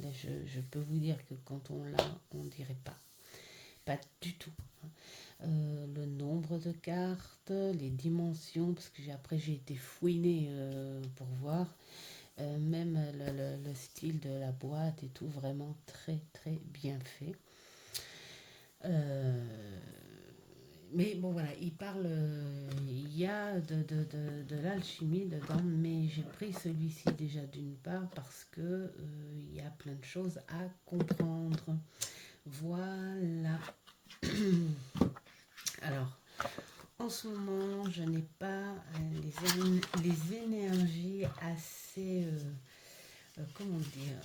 Là, je peux vous dire que quand on l'a, on dirait pas du tout. Le nombre de cartes, les dimensions, parce que après j'ai été fouiner pour voir, même le style de la boîte et tout, vraiment très très bien fait. Euh, mais bon voilà, il y a de l'alchimie dedans, mais j'ai pris celui-ci déjà d'une part parce que il y a plein de choses à comprendre. Voilà. Alors, en ce moment, je n'ai pas les énergies assez, comment dire,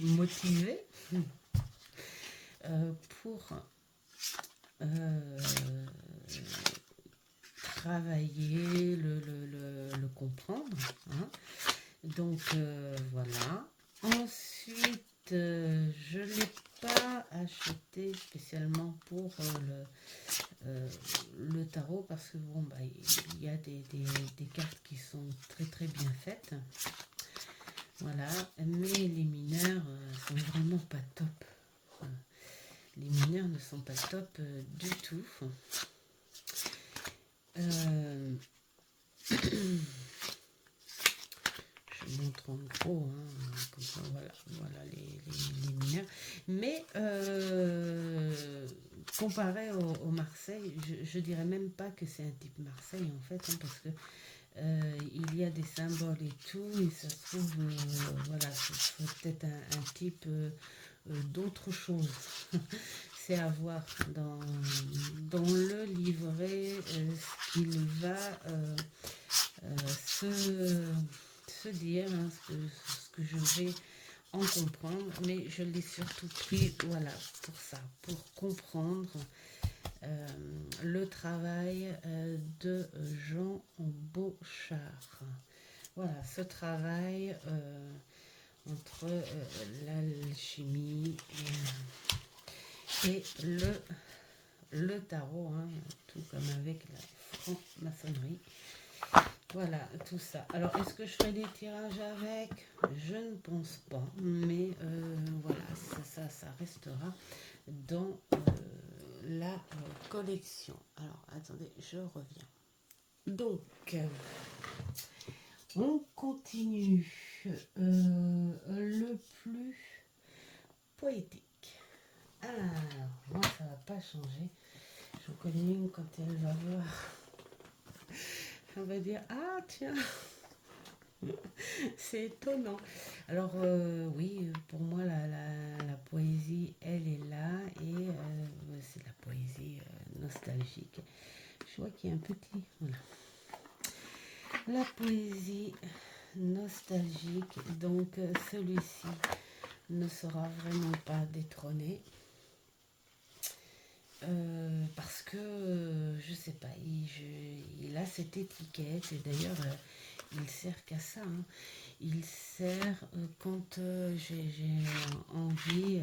motivées pour euh, travailler, le comprendre. Hein. Donc, voilà. Ensuite, je ne l'ai pas acheté spécialement pour le tarot parce que bon, bah, il y a des cartes qui sont très très bien faites. Voilà, mais les mineurs sont vraiment pas top. Les mineurs ne sont pas top du tout. Je montre en gros, hein, comme ça, voilà les mineurs. Mais comparé au Marseille, je dirais même pas que c'est un type Marseille en fait, hein, parce que il y a des symboles et tout, et ça se trouve, voilà, c'est peut-être un type d'autre chose. C'est à voir dans le livret ce qu'il va se dire, hein, ce que je vais en comprendre, mais je l'ai surtout pris, voilà, pour ça, pour comprendre le travail de Jean Beauchard. Voilà, ce travail entre l'alchimie et le tarot, hein, tout comme avec la franc-maçonnerie. Voilà, tout ça. Alors, est-ce que je ferai des tirages avec? Je ne pense pas, mais voilà, ça restera dans la collection. Alors, attendez, je reviens. Donc, on continue. Le plus poétique. Alors, moi, ça va pas changer. Je connais une quand elle va voir. On va dire, ah tiens, c'est étonnant. Alors oui, pour moi, la poésie, elle est là et c'est de la poésie nostalgique. Je vois qu'il y a un petit, voilà. La poésie nostalgique, donc celui-ci ne sera vraiment pas détrôné. Parce que je sais pas, il a cette étiquette et d'ailleurs il sert qu'à ça. Hein. Il sert quand j'ai envie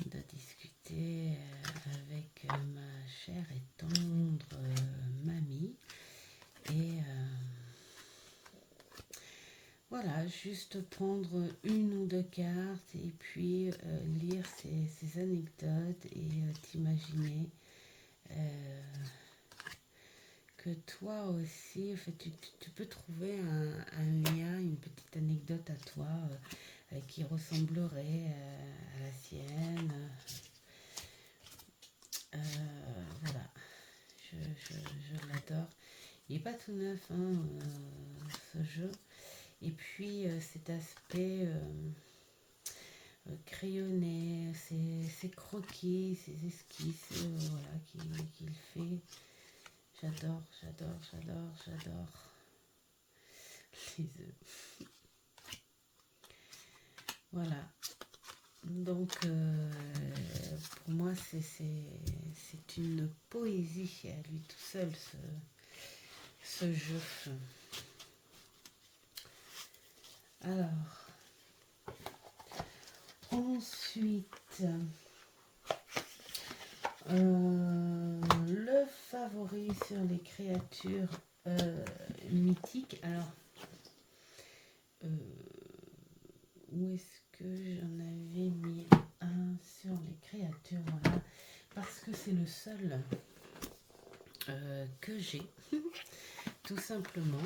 de discuter avec ma chère et tendre mamie et voilà, juste prendre une ou deux cartes et puis lire ces anecdotes et t'imaginer que toi aussi, en fait, tu peux trouver un lien, une petite anecdote à toi qui ressemblerait à la sienne. Voilà, je l'adore. Il n'est pas tout neuf, hein, ce jeu. Et puis cet aspect crayonné, ces croquis, ces esquisses, voilà, qu'il fait. J'adore. Les œufs. Voilà. Donc, pour moi, c'est une poésie à lui tout seul, ce jeu. Alors, ensuite, le favori sur les créatures mythiques. Alors, où est-ce que j'en avais mis un sur les créatures, voilà, parce que c'est le seul que j'ai, tout simplement.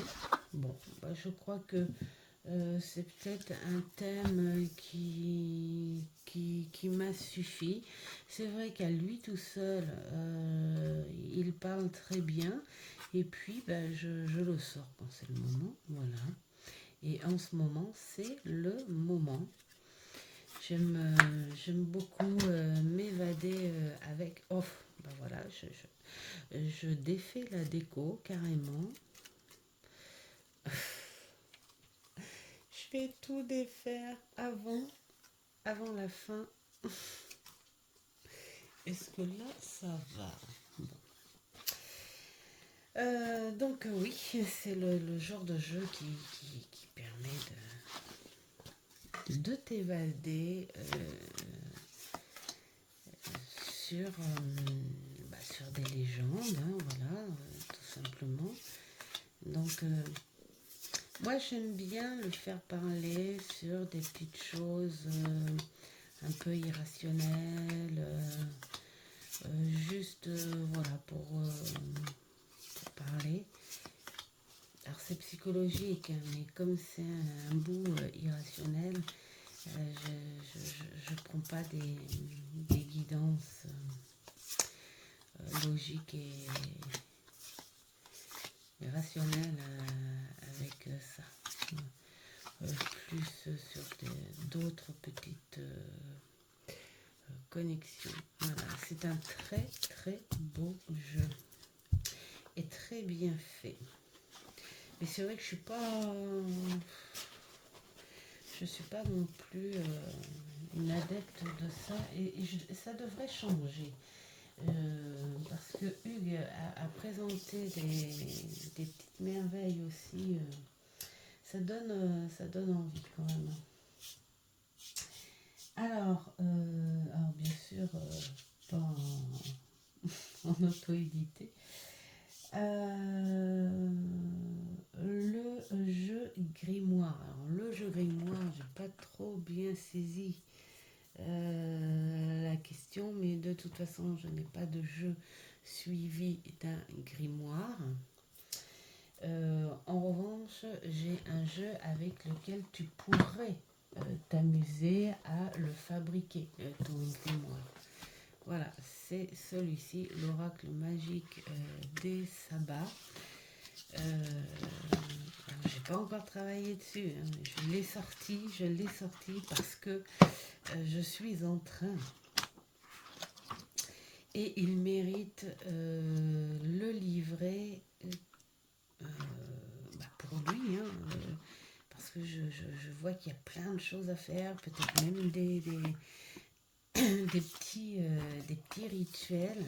Bon, bah, je crois que c'est peut-être un thème qui m'a suffi. C'est vrai qu'à lui tout seul, il parle très bien. Et puis, bah, je le sors quand c'est le moment. Voilà. Et en ce moment, c'est le moment. J'aime beaucoup m'évader avec... Oh, bah voilà, je défais la déco carrément. Je vais tout défaire avant la fin. Est-ce que là, ça va? Bon. Donc oui, c'est le genre de jeu qui permet de t'évader sur, sur des légendes, hein, voilà, tout simplement. Donc moi j'aime bien le faire parler sur des petites choses un peu irrationnelles, juste voilà pour parler. Alors c'est psychologique, hein, mais comme c'est un bout irrationnel, je ne prends pas des guidances logiques et rationnelles avec ça. Plus sur d'autres petites connexions. Voilà, c'est un très très beau jeu et très bien fait. Mais c'est vrai que je suis pas non plus une adepte de ça et ça devrait changer parce que Hugues a présenté des petites merveilles aussi. Ça donne envie quand même. Alors bien sûr, pas en auto-édité. Le jeu grimoire. Alors, le jeu grimoire, j'ai pas trop bien saisi la question, mais de toute façon, je n'ai pas de jeu suivi d'un grimoire. En revanche, j'ai un jeu avec lequel tu pourrais t'amuser à le fabriquer, ton grimoire. Voilà, c'est celui-ci, l'oracle magique des sabbats. J'ai pas encore travaillé dessus, hein. Je l'ai sorti parce que je suis en train. Et il mérite le livret pour lui, hein, parce que je vois qu'il y a plein de choses à faire, peut-être même des petits rituels.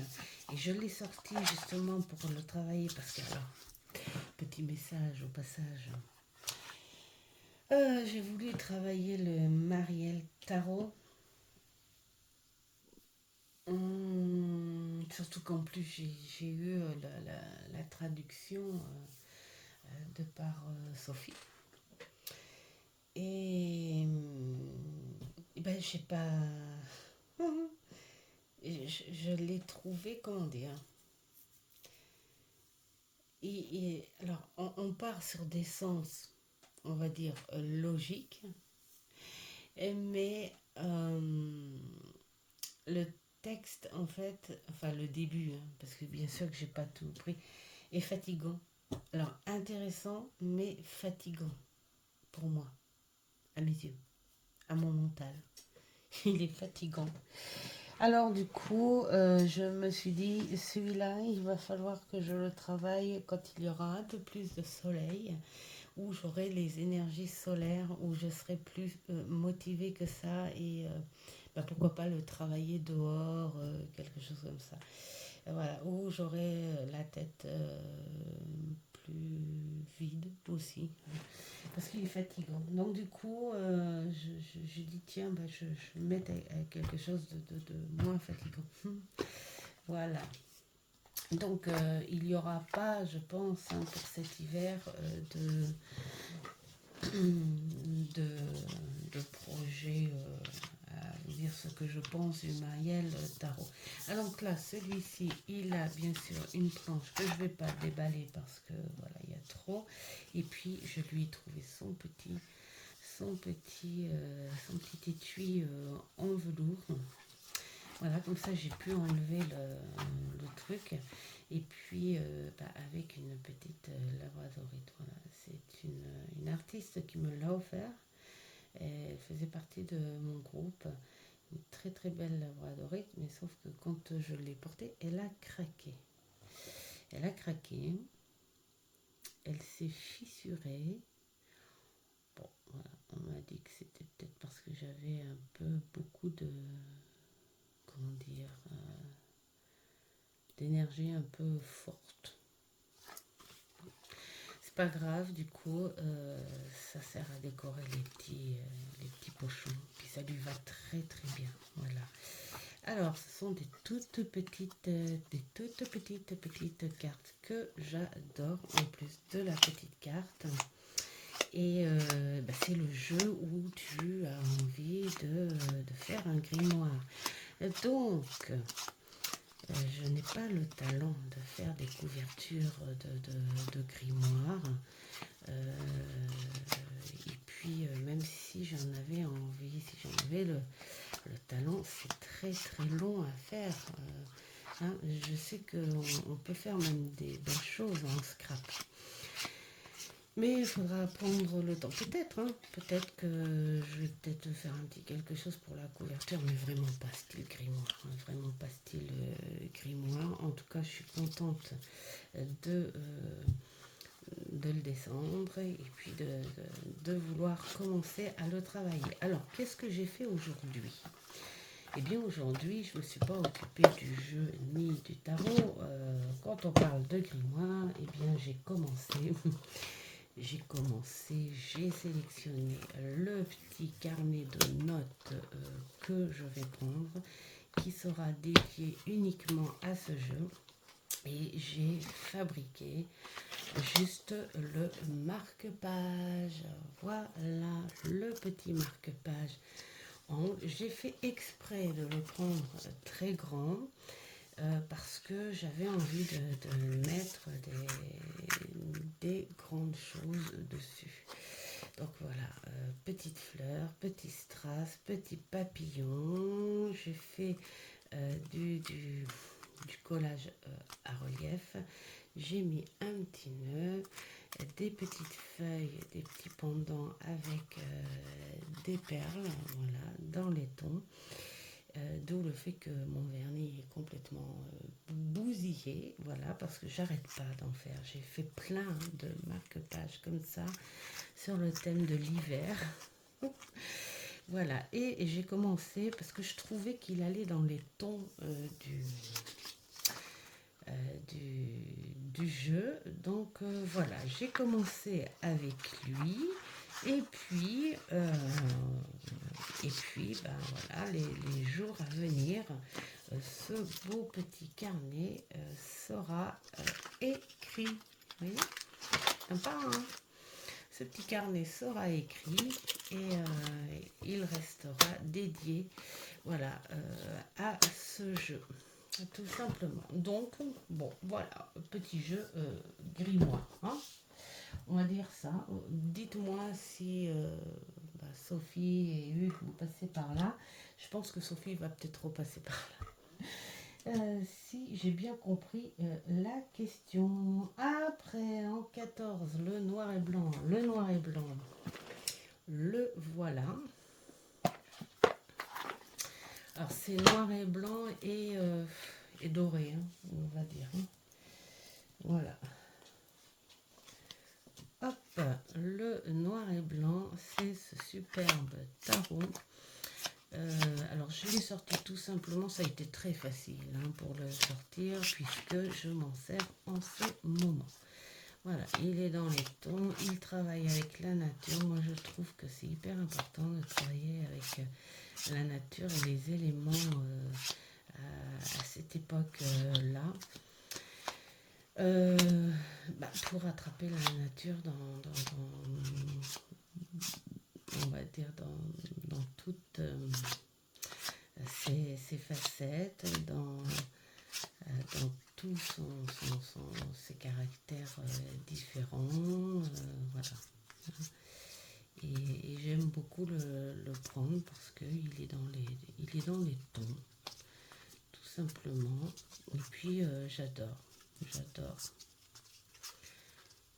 Et je l'ai sorti justement pour le travailler parce que, alors, petit message au passage. J'ai voulu travailler le Mariel Tarot. Surtout qu'en plus j'ai eu la traduction de par Sophie. Et ben je sais pas. Je l'ai trouvé, comment dire. Et alors on part sur des sens, on va dire logiques, mais le texte en fait, enfin le début, hein, parce que bien sûr que j'ai pas tout pris, est fatigant. Alors intéressant mais fatigant pour moi, à mes yeux, à mon mental. Il est fatigant. Alors du coup, je me suis dit, celui-là, il va falloir que je le travaille quand il y aura un peu plus de soleil, où j'aurai les énergies solaires, où je serai plus motivée que ça, et pourquoi pas le travailler dehors, quelque chose comme ça. Voilà, où j'aurai la tête plus vide aussi, parce qu'il est fatigant. Donc du coup, je dis tiens, je vais me mettre à quelque chose de moins fatigant. Voilà. Donc il n'y aura pas, je pense, hein, pour cet hiver de que je pense du Marielle Tarot. Alors donc là, celui-ci, il a bien sûr une planche que je ne vais pas déballer parce que voilà, il y a trop. Et puis, je lui ai trouvé son petit étui en velours. Voilà, comme ça j'ai pu enlever le truc. Et puis avec une petite labradorite. Voilà, c'est une artiste qui me l'a offert. Elle faisait partie de mon groupe. Une très très belle labradorite, mais sauf que quand je l'ai portée, elle a craqué. Elle a craqué. Elle s'est fissurée. Bon, voilà, on m'a dit que c'était peut-être parce que j'avais un peu beaucoup de, comment dire, d'énergie un peu forte. C'est pas grave, du coup, ça sert à décorer les petits pochons. Puis ça lui va très très bien. Voilà. Alors, ce sont des toutes petites cartes que j'adore en plus de la petite carte. Et c'est le jeu où tu as envie de faire un grimoire. Donc, je n'ai pas le talent de faire des couvertures de grimoire. Et puis, même si j'en avais envie, si j'en avais le talent, c'est très très long à faire. Je sais qu'on peut faire même des belles choses en scrap. Mais il faudra prendre le temps. Peut-être que je vais peut-être faire un petit quelque chose pour la couverture, mais vraiment pas style grimoire. Vraiment pas style grimoire. En tout cas, je suis contente de le descendre et puis de vouloir commencer à le travailler. Alors, qu'est-ce que j'ai fait aujourd'hui? Eh bien, aujourd'hui, je ne me suis pas occupée du jeu ni du tarot. Quand on parle de grimoire, eh bien, j'ai commencé... j'ai sélectionné le petit carnet de notes que je vais prendre, qui sera dédié uniquement à ce jeu. Et j'ai fabriqué juste le marque-page. Voilà, le petit marque-page. J'ai fait exprès de le prendre très grand. Parce que j'avais envie de mettre des grandes choses dessus. Donc voilà, petites fleurs, petits strass, petits papillons. J'ai fait du collage à relief. J'ai mis un petit nœud, des petites feuilles, des petits pendants avec des perles, voilà, dans les tons. D'où le fait que mon vernis est complètement bousillé, voilà, parce que j'arrête pas d'en faire. J'ai fait plein de marque-pages comme ça sur le thème de l'hiver. Voilà, et j'ai commencé parce que je trouvais qu'il allait dans les tons du jeu. Donc voilà, j'ai commencé avec lui. Et puis voilà, les jours à venir, ce beau petit carnet sera écrit. Vous voyez, sympa, hein? Ce petit carnet sera écrit et il restera dédié, voilà, à ce jeu, tout simplement. Donc, bon, voilà, petit jeu grimoire, hein? On va dire ça. Dites-moi si Sophie et Hugues vous passez par là. Je pense que Sophie va peut-être repasser par là. Si j'ai bien compris la question. Après, en 14, le noir et blanc. Le noir et blanc. Le voilà. Alors, c'est noir et blanc et doré, hein, on va dire. Hein. Voilà. Hop, le noir et blanc, c'est ce superbe tarot. Alors, je l'ai sorti tout simplement, ça a été très facile pour le sortir, puisque je m'en sers en ce moment. Voilà, il est dans les tons, il travaille avec la nature. Moi, je trouve que c'est hyper important de travailler avec la nature et les éléments à cette époque-là. Pour attraper la nature on va dire dans toute facettes, dans tous ses caractères différents, voilà. Et j'aime beaucoup le prendre parce qu'il est dans les tons, tout simplement. Et puis j'adore.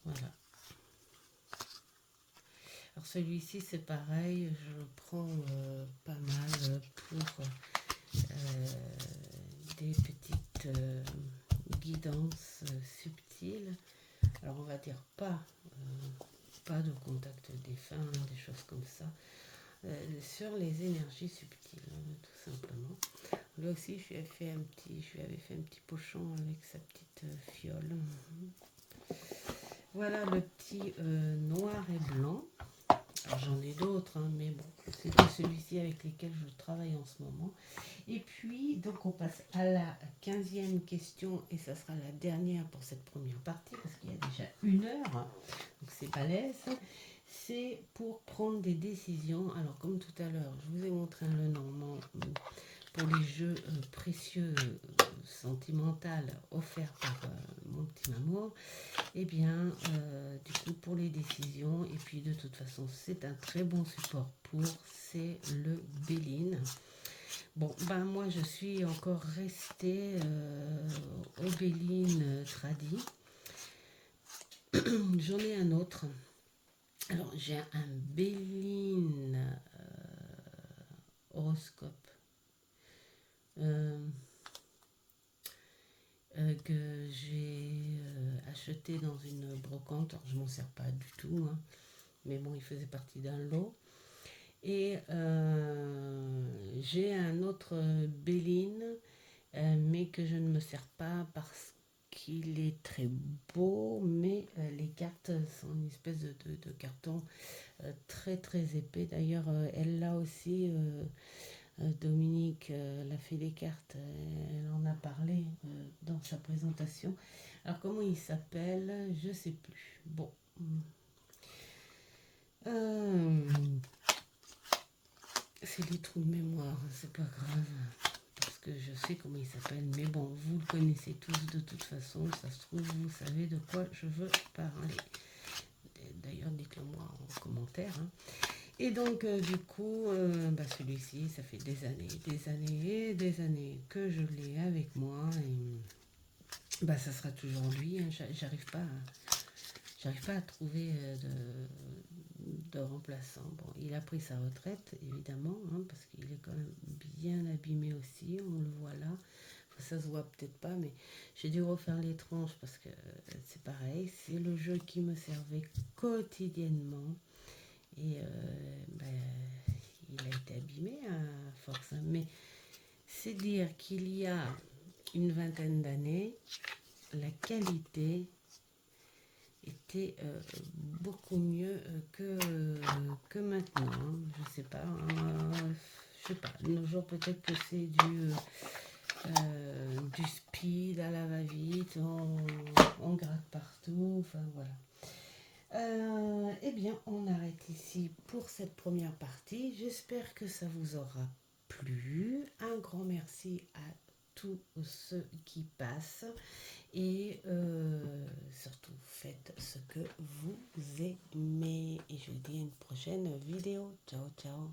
Voilà. Alors celui-ci c'est pareil, je le prends pas mal pour des petites guidances subtiles. Alors on va dire pas de contact défunt, des choses comme ça, sur les énergies subtiles, tout simplement. Là aussi je lui avais fait un petit pochon avec sa petite fiole. Voilà le petit noir et blanc. Alors, j'en ai d'autres, hein, mais bon, c'est celui-ci avec lequel je travaille en ce moment. Et puis, donc on passe à la 15e question, et ça sera la dernière pour cette première partie, parce qu'il y a déjà 1 heure, donc c'est balèze. C'est pour prendre des décisions. Alors, comme tout à l'heure, je vous ai montré un Lenormand pour les jeux précieux sentimental offerts par mon petit Mamour. Et bien, du coup, pour les décisions, et puis de toute façon, c'est un très bon support c'est le Béline. Bon, ben moi, je suis encore restée au Béline Tradi. J'en ai un autre. Alors, j'ai un Béline horoscope que j'ai acheté dans une brocante. Alors, je m'en sers pas du tout, hein, mais bon, il faisait partie d'un lot. Et j'ai un autre Béline, mais que je ne me sers pas parce qu'il est très beau, mais les cartes sont une espèce de carton très très épais. D'ailleurs, elle l'a aussi, Dominique l'a fait des cartes, elle en a parlé dans sa présentation. Alors comment il s'appelle, je sais plus. Bon. C'est des trous de mémoire, c'est pas grave, parce que je sais comment il s'appelle, mais bon, vous le connaissez tous de toute façon, ça se trouve, vous savez de quoi je veux parler. D'ailleurs, dites-le moi en commentaire. Hein. Et donc, du coup, celui-ci, ça fait des années que je l'ai avec moi, et ça sera toujours lui, hein. J'arrive pas à trouver de remplaçant. Bon, il a pris sa retraite, évidemment, hein, parce qu'il est quand même bien abîmé aussi, on le voit là. Enfin, ça se voit peut-être pas, mais j'ai dû refaire les tranches parce que c'est pareil, c'est le jeu qui me servait quotidiennement. Et il a été abîmé à force. Hein. Mais c'est dire qu'il y a une vingtaine d'années, la qualité était beaucoup mieux que maintenant. Hein. Je sais pas. De nos jours, peut-être que c'est du speed à la va-vite, on gratte partout, enfin voilà. Eh bien, on arrête ici pour cette première partie. J'espère que ça vous aura plu. Un grand merci à tous ceux qui passent. Et surtout, faites ce que vous aimez. Et je vous dis à une prochaine vidéo. Ciao, ciao.